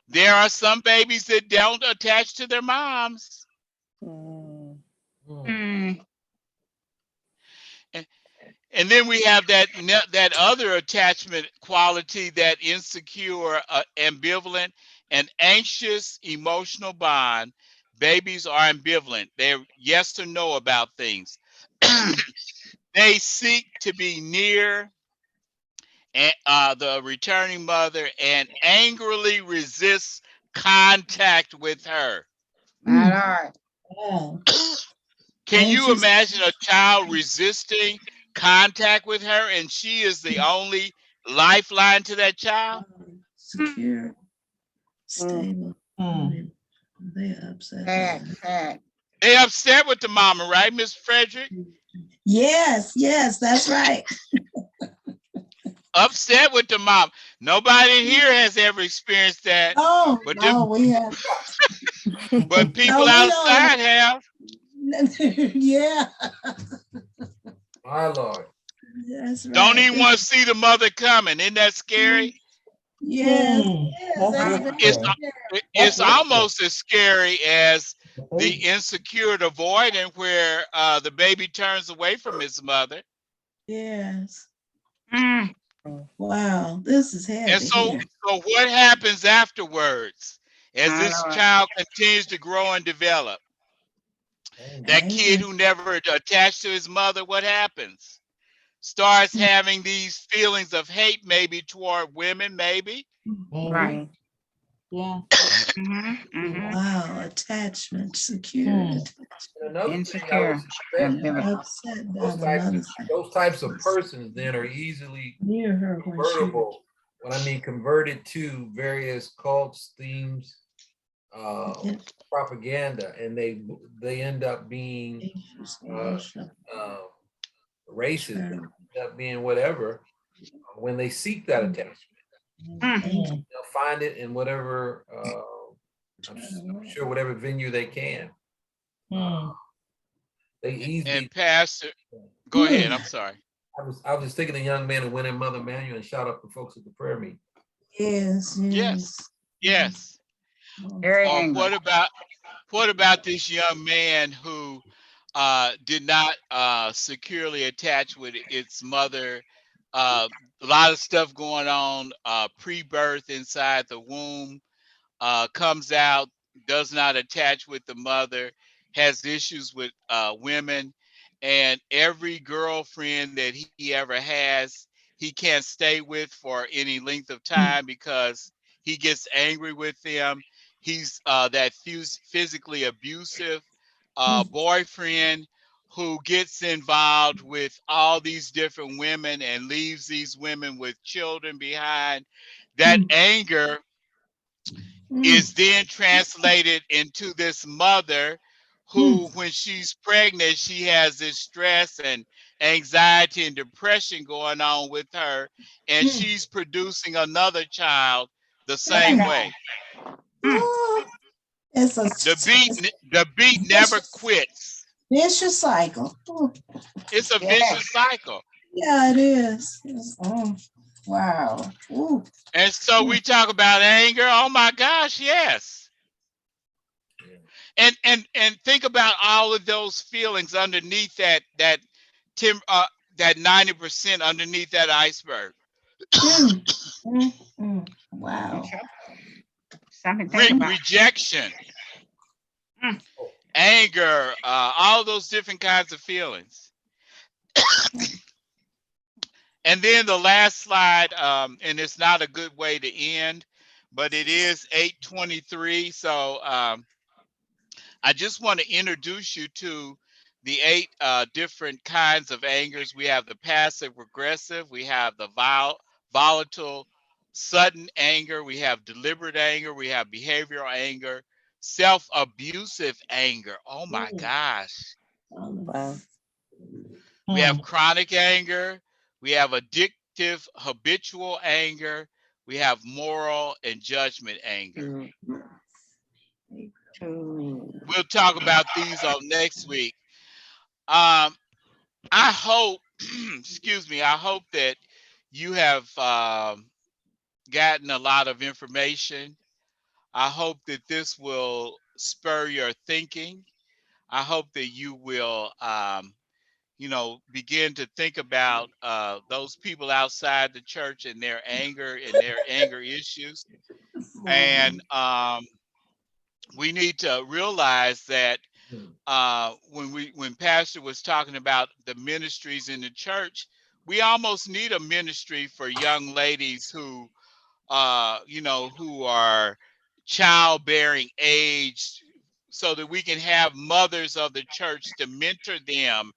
There are some babies that don't attach to their moms. And then we have that other attachment quality, that insecure, ambivalent, and anxious emotional bond. Babies are ambivalent. They're yes or no about things. They seek to be near the returning mother and angrily resist contact with her. My Lord. Oh, Can you anxious, imagine a child resisting contact with her and she is the only lifeline to that child? secure, stable. Mm. They upset. Sad. They upset with the mama, right, Miss Frederick? Yes, that's right. Upset with the mom. Nobody here has ever experienced that, Oh, but no, we have. but people No, we outside have. Yeah, My Lord. that's Don't right. even want to see the mother coming. Isn't that scary? Yes, That's that's real very It's scary. it's That's real almost as scary as the scary. insecure avoidant, where the baby turns away from his mother. yes. Mm. Wow, this is And heavy so, here. so what happens afterwards as My this Lord. child continues to grow and develop? That kid Anger. who never attached to his mother, what happens? Starts having these feelings of hate, maybe toward women, maybe. Maybe. Right. Yeah. Wow, attachment, security. And another thing I Insecure. would suspect, Ambivalent. Upset by those the types of mother's those types of persons then are easily near her when she. convertible. What I mean, converted to various cults, themes, Yeah. propaganda, and they end up being Anxious, uh, emotional. uh, racist, they Turn. end up being whatever when they seek that attachment. Anxious. They'll find it in whatever, I'm sure, whatever venue they can. They easily. And Pastor, go ahead. I'm sorry. I was just thinking of a young man who went in Mother Manual and shot up the folks at the prayer meeting. Yes, Yes. Very Or angry. what about this young man who did not securely attach with its mother? A lot of stuff going on pre-birth inside the womb. Comes out, does not attach with the mother, has issues with women, and every girlfriend that he ever has, he can't stay with for any length of time because he gets angry with them. He's that physically abusive boyfriend who gets involved with all these different women and leaves these women with children behind. That anger is then translated into this mother who, when she's pregnant, she has this stress and anxiety and depression going on with her, and she's producing another child the same way. It's a The beat never quits. vicious cycle. It's a vicious cycle. Yeah, it is. Wow. And so we talk about anger. Oh my gosh, yes. And think about all of those feelings underneath that 90% underneath that iceberg. Wow. Something to think about. Rejection, anger, all those different kinds of feelings. And then the last slide, and it's not a good way to end, but it is 8:23. So I just want to introduce you to the 8 different kinds of angers. We have the passive aggressive, we have the volatile, sudden anger, we have deliberate anger, we have behavioral anger, self-abusive anger. Oh my gosh. Wow. We have chronic anger, we have addictive, habitual anger, we have moral and judgment anger. We'll talk about these on next week. I hope, excuse me, I hope that you have gotten a lot of information. I hope that this will spur your thinking. I hope that you will begin to think about those people outside the church and their anger issues. And we need to realize that when Pastor was talking about the ministries in the church, we almost need a ministry for young ladies who who are childbearing age, so that we can have mothers of the church to mentor them,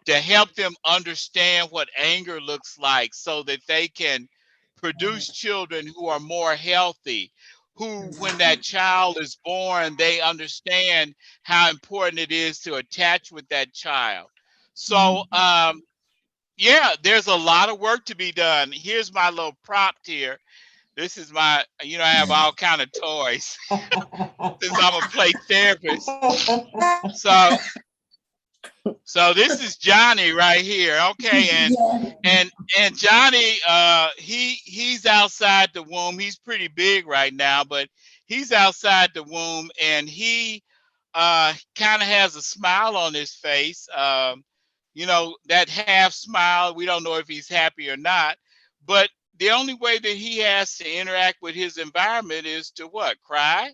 to help them understand what anger looks like, so that they can produce children who are more healthy, who, when that child is born, they understand how important it is to attach with that child. So, yeah, there's a lot of work to be done. Here's my little prompt here. This is my, I have all kind of toys since I'm a play therapist. So this is Johnny right here. Okay, and Johnny, he's outside the womb. He's pretty big right now, but he's outside the womb, and he kind of has a smile on his face. That half smile. We don't know if he's happy or not, but the only way that he has to interact with his environment is to what? Cry.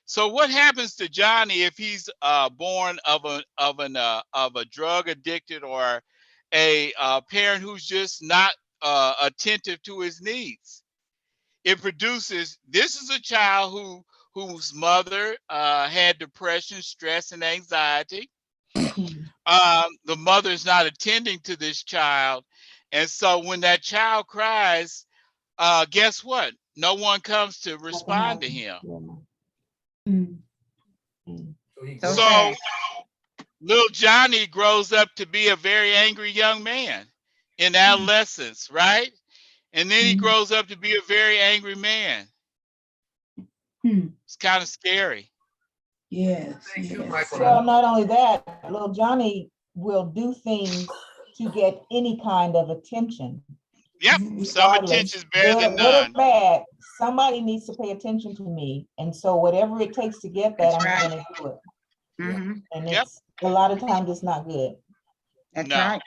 So what happens to Johnny if he's born of a drug addicted or a parent who's just not attentive to his needs? It produces. This is a child whose mother had depression, stress, and anxiety. The mother's not attending to this child, and so when that child cries, guess what? No one comes to respond to him. So little Johnny grows up to be a very angry young man in adolescence, right? And then he grows up to be a very angry man. It's kind of scary. Yes. Well, not only that, little Johnny will do things to get any kind of attention. Yep, some attention's better than good or none. bad, somebody needs to pay attention to me, and so whatever it takes to get that, I'm going to do it. And it's a lot of times it's not good. That's right.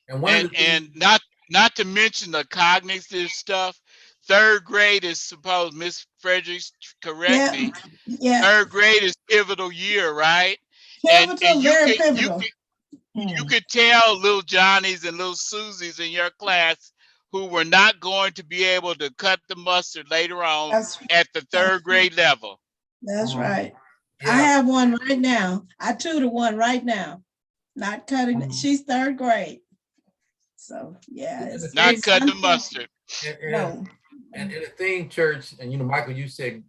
And not to mention the cognitive stuff. Third grade is supposed, Miss Fredericks, correct me. Yeah. Third grade is pivotal year, right? Pivotal, very pivotal. You could tell little Johnnies and little Susies in your class who were not going to be able to cut the mustard later on at the third grade level. That's right. Yeah. I have one right now. I tutor one right now. Not cutting. She's third grade. So yeah, it's not cutting the mustard. And the thing, church, and Michael, you said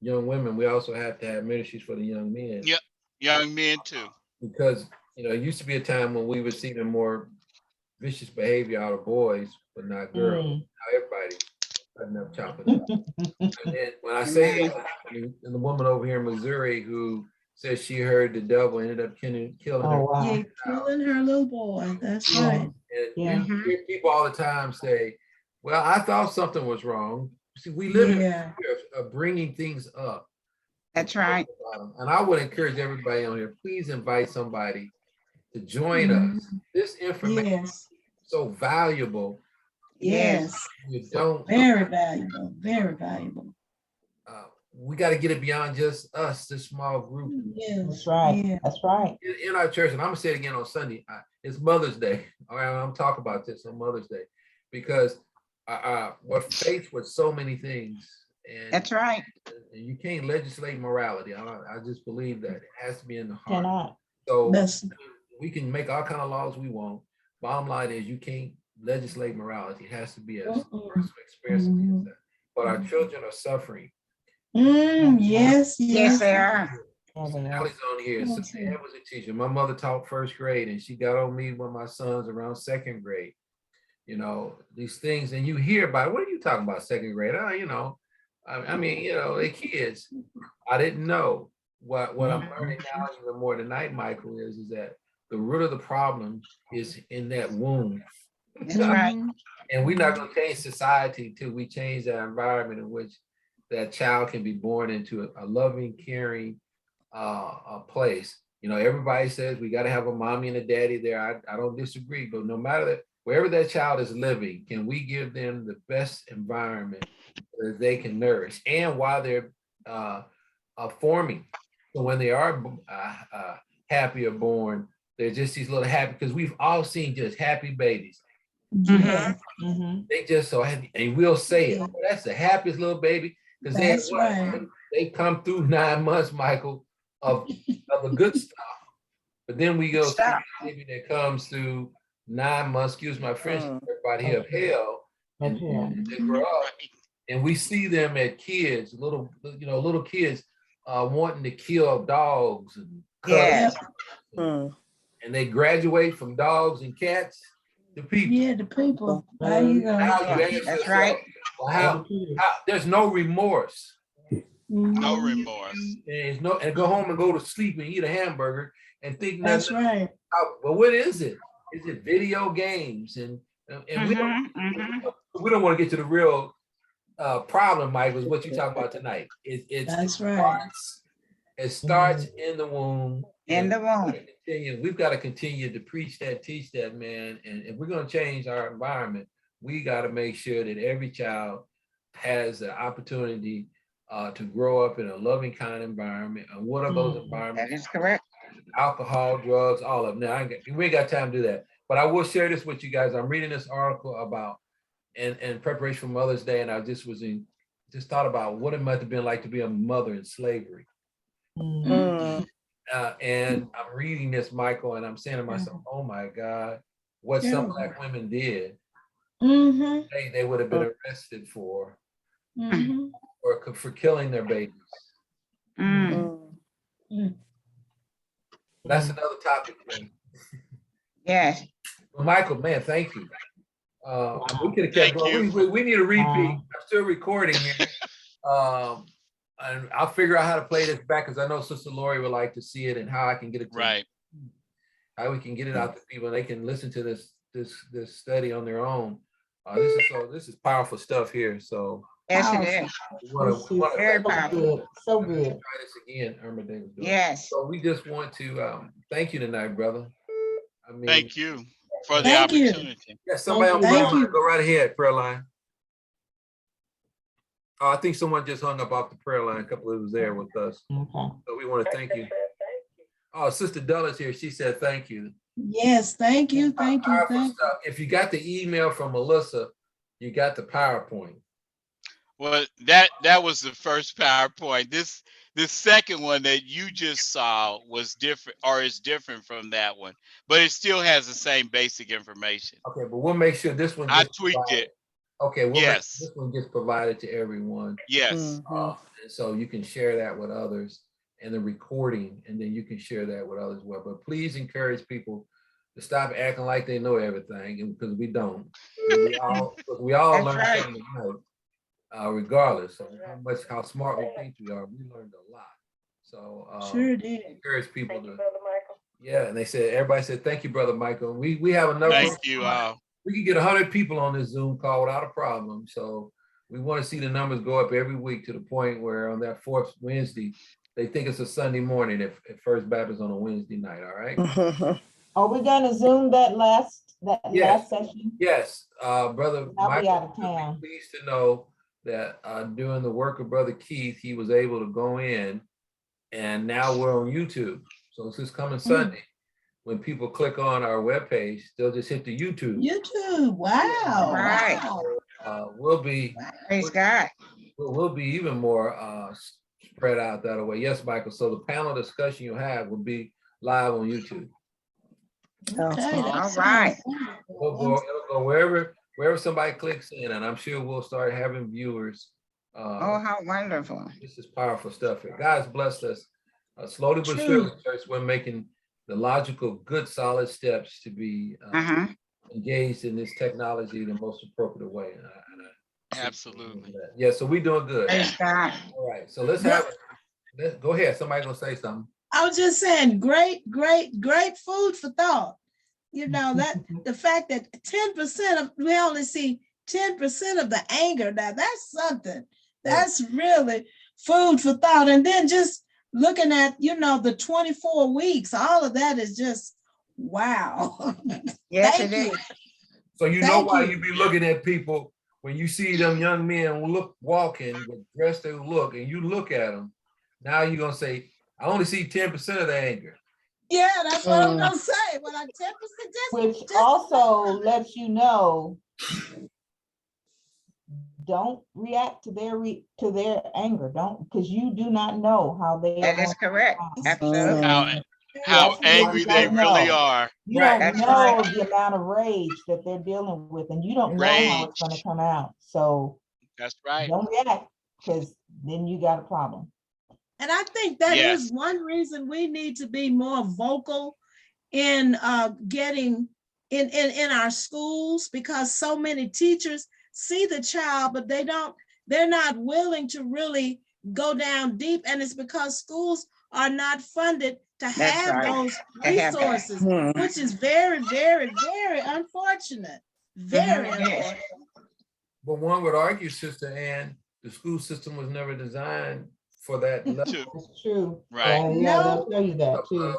young women. We also have to have ministries for the young men. Yep, young men too. Because it used to be a time when we would see the more vicious behavior out of boys, but not girls. Now everybody cutting up, chopping up. And then when I say and the woman over here in Missouri who says she heard the devil ended up killing her. Wow. Yeah, killing her little boy. That's right. And you hear people all the time say, well, I thought something was wrong. See, we live in a fear of bringing things up. That's right. And I would encourage everybody on here, please invite somebody to join us. This information is so valuable. Yes. You don't. Very valuable. Very valuable. We got to get it beyond just us, this small group. Yes. That's right. Yeah. That's right. In our church, and I'm going to say it again on Sunday, it's Mother's Day. All right, I'm talking about this on Mother's Day because we're faced with so many things. And that's right. You can't legislate morality. I just believe that it has to be in the heart. Cannot. So we can make all kind of laws we want. Bottom line is you can't legislate morality. It has to be a personal experience. But our children are suffering. Yes, they are. Allie's on here. So Dad was a teacher. My mother taught first grade, and she got on me when my son's around second grade. These things, and you hear about what are you talking about second grade? I mean, they're kids. I didn't know what I'm learning now even more tonight, Michael, is that the root of the problem is in that womb. That's right. And we're not going to change society till we change that environment in which that child can be born into a loving, caring place. You know, everybody says we got to have a mommy and a daddy there. I don't disagree, but no matter that, wherever that child is living, can we give them the best environment that they can nourish, and while they're forming, so when they are happy or born, they're just these little happy, because we've all seen just happy babies. Yeah. They just so happy, and we'll say it. Oh, that's the happiest little baby, because they come through 9 months, Michael, of the good stuff. But then we go see a baby that comes through 9 months, excuse my French, everybody here, of hell. And they grow up, and we see them as kids, little kids wanting to kill dogs and cats. And they graduate from dogs and cats to people. Yeah, the people. There you go. Now you ask yourself, That's right. well, how there's no remorse. No remorse. And go home and go to sleep and eat a hamburger and think That's nothing. right. Well, what is it? Is it video games? And we don't want to get to the real problem, Mike, was what you talk about tonight. That's right. It starts in the womb. In the womb. We've got to continue to preach that, teach that, man. And if we're going to change our environment, we got to make sure that every child has the opportunity to grow up in a loving, kind environment. And what are those environments? That is correct. Alcohol, drugs, all of them. Now, we ain't got time to do that. But I will share this with you guys. I'm reading this article about, in preparation for Mother's Day, and I just thought about what it might have been like to be a mother in slavery. And I'm reading this, Michael, and I'm saying to myself, oh my God, what some Black women did, they would have been arrested for killing their babies. That's another topic. Yes. Well, Michael, man, thank you. We could have kept going. We need a repeat. I'm still recording here. And I'll figure out how to play this back, because I know Sister Lori would like to see it, and how I can get it to how we can get it out to people, and they can listen to this study on their own. This is powerful stuff here. So yes, it is. Very powerful. So good. Try this again, Irma Davis. Yes. So we just want to thank you tonight, brother. I mean, thank you for the opportunity. Yeah, somebody on prayer line, go right ahead, prayer line. Oh, I think someone just hung up off the prayer line. A couple of was there with us. So we want to thank you. Oh, Sister Dulles here. She said thank you. Yes, thank you, thank you, thank you. If you got the email from Melissa, you got the PowerPoint. Well, that was the first PowerPoint. This second one that you just saw was different, or is different from that one, but it still has the same basic information. Okay, but we'll make sure this one. I tweaked it. Okay, well, this one gets provided to everyone. Yes. And so you can share that with others, and the recording, and then you can share that with others as well. But please encourage people to stop acting like they know everything, and because we don't. We all learn something tonight, regardless of how smart we think we are. We learned a lot. So sure did. Encourage people to. Yeah, and everybody said thank you, Brother Michael. We have enough. Thank you. We can get 100 people on this Zoom call without a problem. So we want to see the numbers go up every week to the point where on that fourth Wednesday, they think it's a Sunday morning if First Baptist on a Wednesday night. All right. Are we gonna Zoom that last session? Yes, Brother I'll be out of Michael, town. pleased to know that during the work of Brother Keith, he was able to go in, and now we're on YouTube. So it's this coming Sunday. When people click on our webpage, they'll just hit the YouTube. Wow. Right. We'll be. Praise God. We'll be even more spread out that way. Yes, Michael. So the panel discussion you have will be live on YouTube. Okay. All right. It'll go wherever somebody clicks in, and I'm sure we'll start having viewers. Oh, how wonderful. This is powerful stuff here. God's blessed us. Slowly but surely, church, we're making the logical, good, solid steps to be engaged in this technology in the most appropriate way. Absolutely. Yeah, so we're doing good. Praise God. All right, so let's go ahead. Somebody gonna say something. I was just saying, great food for thought. You know, that the fact that 10% we only see 10% of the anger. Now that's something. That's really food for thought. And then just looking at, you know, the 24 weeks, all of that is just, wow. Yes, Thank it is. you. So you know Thank why you. you be looking at people when you see them young men walking with dress they look, and you look at them. Now you're gonna say, I only see 10% of the anger. Yeah, that's what I'm gonna say. When I 10%, Which also lets you know, don't react to their anger. Don't, because you do not know how they are. That is correct. Absolutely. How angry they really are. You don't That's know right. the amount of rage that they're dealing with, and you don't know how it's going to Rage. come out. So That's right. don't react, because then you got a problem. and I think that is Yes. one reason we need to be more vocal in getting in our schools, because so many teachers see the child, but they're not willing to really go down deep. And it's because schools are not funded to have those resources, which is very, very, very unfortunate. Very unfortunate. But one would argue, Sister Ann, the school system was never designed for that level. It's true. Right. Yeah, they'll tell you that too.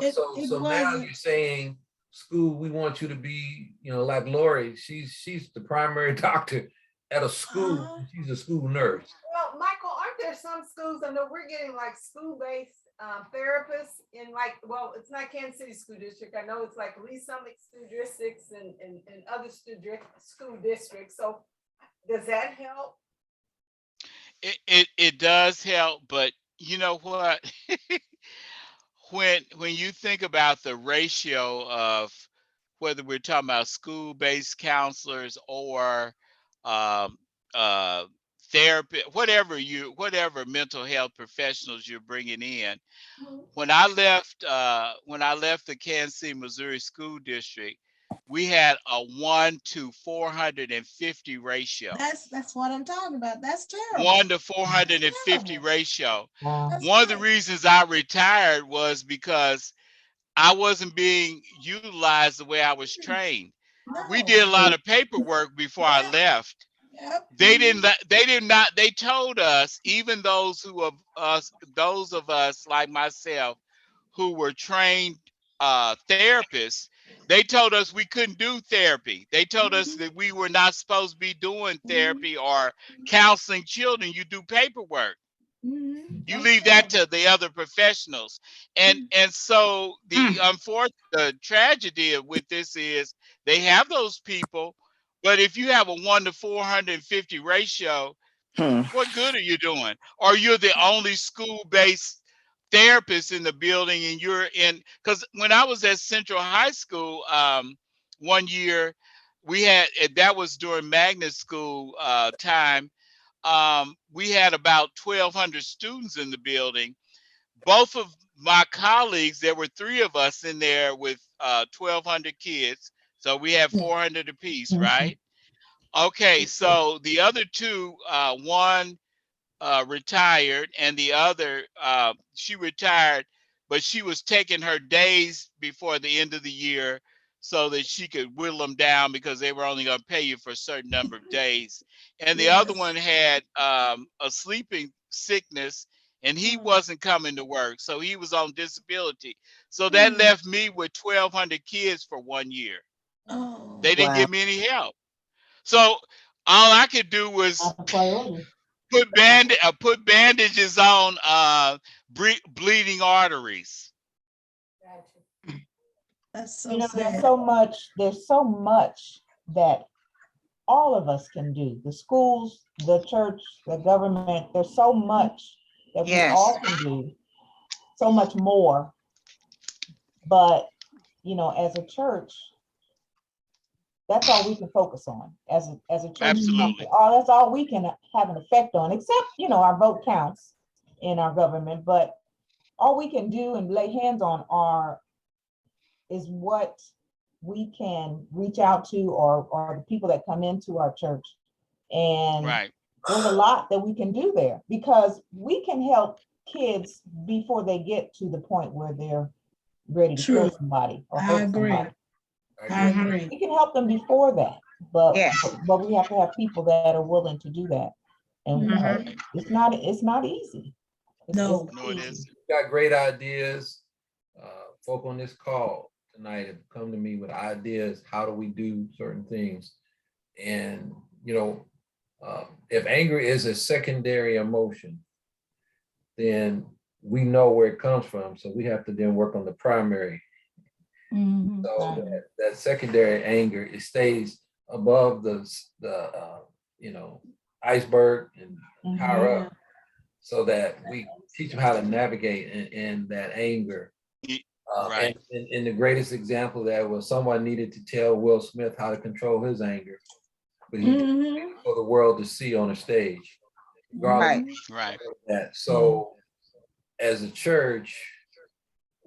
So now you're saying, school, we want you to be, you know, like Lori, she's the primary doctor at a school. She's a school nurse. Well, Michael, aren't there some schools, I know we're getting like school-based therapists in like, well, it's not Kansas City School District. I know it's like Lee Summit School Districts and other school districts. So does that help? It does help, but you know what? when you think about the ratio of whether we're talking about school-based counselors or therapy, whatever mental health professionals you're bringing in. When I left the Kansas City, Missouri School District, we had a 1 to 450 ratio. That's what I'm talking about. That's terrible. 1 to 450 ratio. Wow. One of the reasons I retired was because I wasn't being utilized the way I was trained. We did a lot of paperwork before I left. They told us, even those of us like myself who were trained therapists, they told us we couldn't do therapy. They told us that we were not supposed to be doing therapy or counseling children. You do paperwork. You leave that to the other professionals. And so the unfortunate tragedy with this is they have those people, but if you have a 1 to 450 ratio, what good are you doing? Or you're the only school-based therapist in the building, and you're in, because when I was at Central High School, one year we had, that was during magnet school time, we had about 1,200 students in the building. Both of my colleagues, there were 3 of us in there with 1,200 kids. So we had 400 apiece, right? Okay, so the other 2, one retired, and the other, she retired, but she was taking her days before the end of the year so that she could whittle them down, because they were only going to pay you for a certain number of days. And the other one had a sleeping sickness, and he wasn't coming to work, so he was on disability. So that left me with 1,200 kids for 1 year. They didn't give me any help. So all I could do was put bandages on bleeding arteries. That's so There's sad. there's so much that all of us can do. The schools, the church, the government, there's so much that we all can do, so much more. But, as a church, that's all we can focus on as a church. Absolutely. That's all we can have an effect on, except, our vote counts in our government, but all we can do and lay hands on is what we can reach out to, or the people that come into our church. And there's a lot that we can do there, because we can help kids before they get to the point where they're ready to kill somebody or hurt somebody. I agree. We can help them before that, but we have to have people that are willing to do that. And it's not easy. No, it isn't. got great ideas. Folk on this call tonight have come to me with ideas. How do we do certain things? And, if anger is a secondary emotion, then we know where it comes from. So we have to then work on the primary. So that secondary anger, it stays above the iceberg and higher up, so that we teach them how to navigate in that anger. Right. And the greatest example of that was someone needed to tell Will Smith how to control his anger, but he did it for the world to see on a stage. Right. Right. That. So as a church,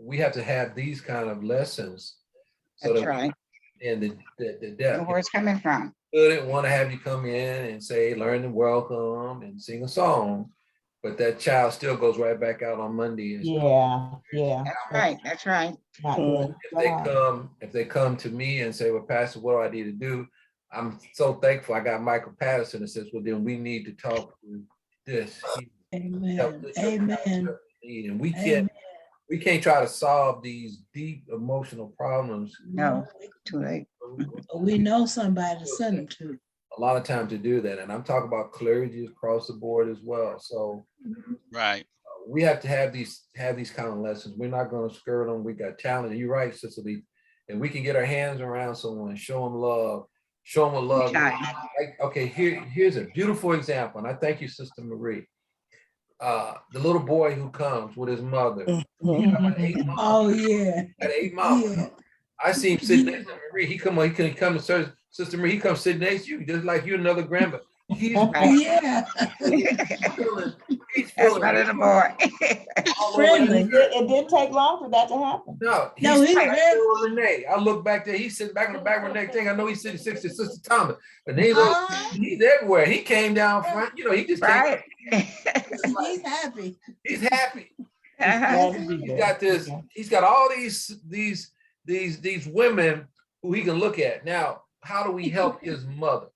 we have to have these kind of lessons. So That's right. And the Know depth. where it's coming from. Couldn't want to have you come in and say, learn and welcome and sing a song, but that child still goes right back out on Monday. Yeah. That's right. That's right. If they come to me and say, well, Pastor, what do I need to do? I'm so thankful I got Michael Patterson that says, well, then we need to talk to this. Amen. Amen. And we can't try to solve these deep emotional problems. No, too late. We know somebody to send them to. A lot of time to do that. And I'm talking about clergy across the board as well. So right. We have to have these kind of lessons. We're not going to skirt them. We got talent. And you're right, Sister Lee. And we can get our hands around someone, show them love, show them what love. Okay, here's a beautiful example. And I thank you, Sister Marie. The little boy who comes with his mother. Oh yeah. At 8 months. Yeah. I see him sitting next to Marie. He come to service. Sister Marie, he comes sitting next to you, just like you, another grandma. He's That's my little boy. Friendly. It didn't take long for that to happen. He's Renee. I look back there. He's sitting back in the back of the neck thing. I know he's sitting next to Sister Thomas, but he's everywhere. He came down front. He just came. He's happy. He's happy. He's got this. He's got all these women who he can look at. Now, how do we help his mother?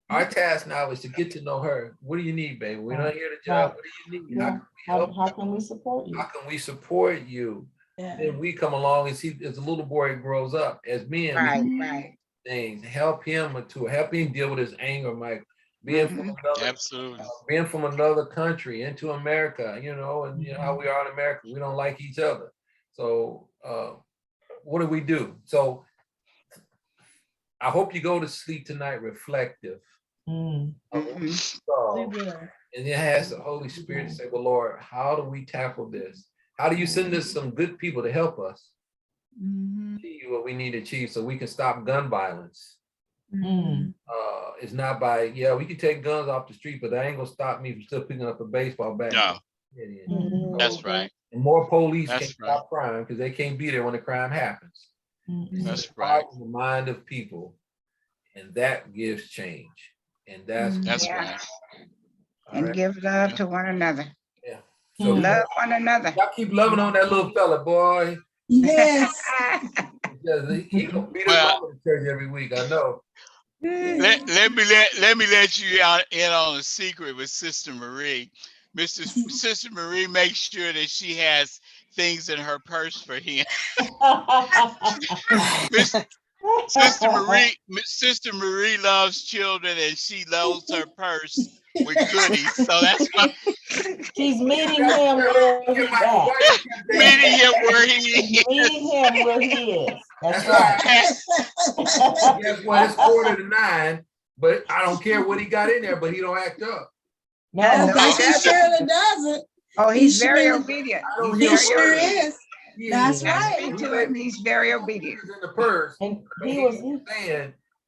Our task now is to get to know her. What do you need, baby? We're not here to judge. What do you need? How can we support you? How can we support you? Then we come along and see as a little boy grows up, as men, things help him deal with his anger, Mike. Being from another country into America, and how we are in America, we don't like each other. So what do we do? So I hope you go to sleep tonight reflective. And it has the Holy Spirit to say, well, Lord, how do we tackle this? How do you send us some good people to help us see what we need to achieve so we can stop gun violence? It's not by, we can take guns off the street, but that ain't gonna stop me from still picking up a baseball bat. No. That's right. And more police can stop crime because they can't be there when the crime happens. That's right. In the mind of people, and that gives change. And that's right. And give love to one another. Yeah. So love one another. Y'all keep loving on that little fella, boy. Yes. He gonna beat us all in church every week. I know. Let me let you in on a secret with Sister Marie. Sister Marie makes sure that she has things in her purse for him. Sister Marie loves children, and she loads her purse with goodies. So that's why she's meeting him where he's at. Meeting him where he is. Meeting him where he is. That's right. Guess what? It's 8:45, but I don't care what he got in there, but he don't act up. No, he surely doesn't. Oh, he's very obedient. He sure is. That's right. He's very obedient. He's in the purse. And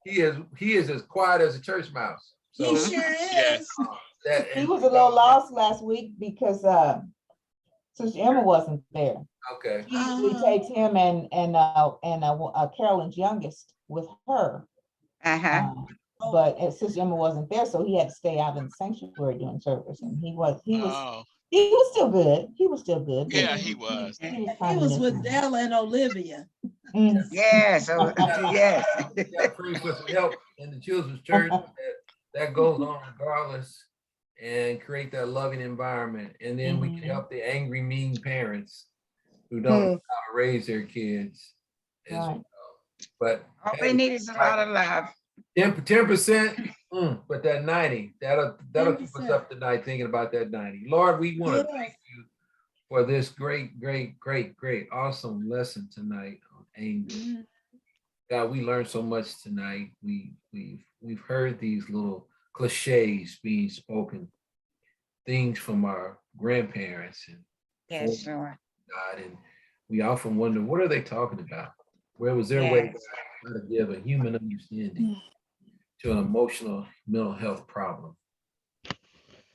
he is as quiet as a church mouse. So, he sure is. He was a little lost last week because Sister Emma wasn't there. Okay. She usually takes him and Carolyn's youngest with her. But Sister Emma wasn't there, so he had to stay out in the sanctuary doing service, and he was still good. He was still good. Yeah, he was. He was with Della and Olivia. Yes. Yes. Pray for some help in the children's church. That goes on regardless. and create that loving environment. And then we can Mhm. help the angry, mean parents who don't know how to raise their kids as Right. well. But All they need is a lot of love. 10%, but that 90, that'll keep us 10%. up tonight thinking about that 90. Lord, we want to Yes. thank you for this great, awesome lesson tonight on anger. Mhm. God, we learned so much tonight. We've heard these little cliches being spoken, things from our grandparents and Yes, Lord. God, and we often wonder, what are they talking about? Where was their way to give a human understanding to an emotional mental health problem?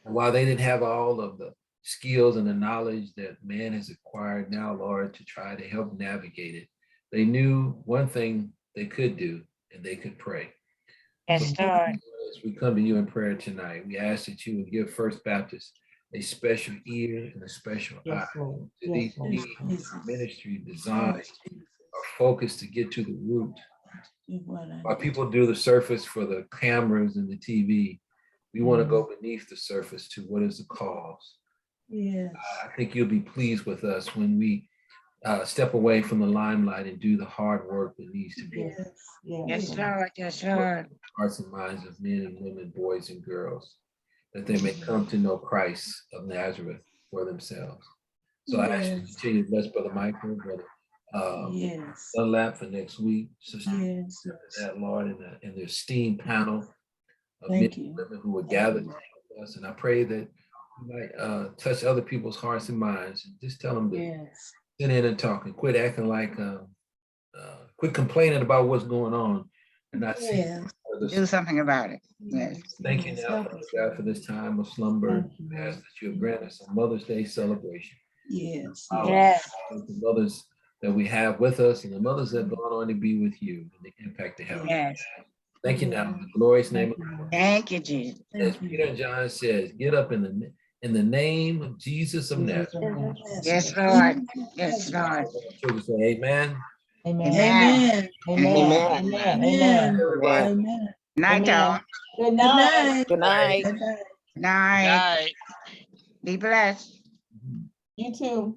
And while they didn't have all of the skills and the knowledge that man has acquired now, Lord, to try to help navigate it, they knew one thing they could do, and they could pray. Yes, Lord. As we come to you in prayer tonight, we ask that you would give First Baptist a special ear and a special eye to these needs, ministry design, our focus to get to the root. While people do the surface for the cameras and the TV, we want to go beneath the surface to what is the cause. Yes. I think you'll be pleased with us when we step away from the limelight and do the hard work that needs to be. Yes, Lord. Yes, Lord. Hearts and minds of men and women, boys and girls, that they may come to know Christ of Nazareth for themselves. So I ask you to continue to bless Brother Michael, Brother Dunlap for next week. Sister that, Lord, and their esteemed panel of men and women who were gathered with us. And I pray that you might touch other people's hearts and minds and just tell them to sit in and talk and quit acting like, quit complaining about what's going on and not see. Do something about it. Yes. Thank you now, Father God, for this time of slumber. We ask that you grant us a Mother's Day celebration. Yes. Yes. The mothers that we have with us and the mothers that have gone on to be with you and the impact they have. Yes. Thank you now, in the glorious name of the Lord. Thank you, Jesus. As Peter and John says, get up in the name of Jesus of Nazareth. Yes, Lord. Yes, Lord. Children say amen. Amen. Amen. Amen. Amen. Everybody. Amen. Night, y'all. Good night. Good night. Night. Night. Be blessed. You too.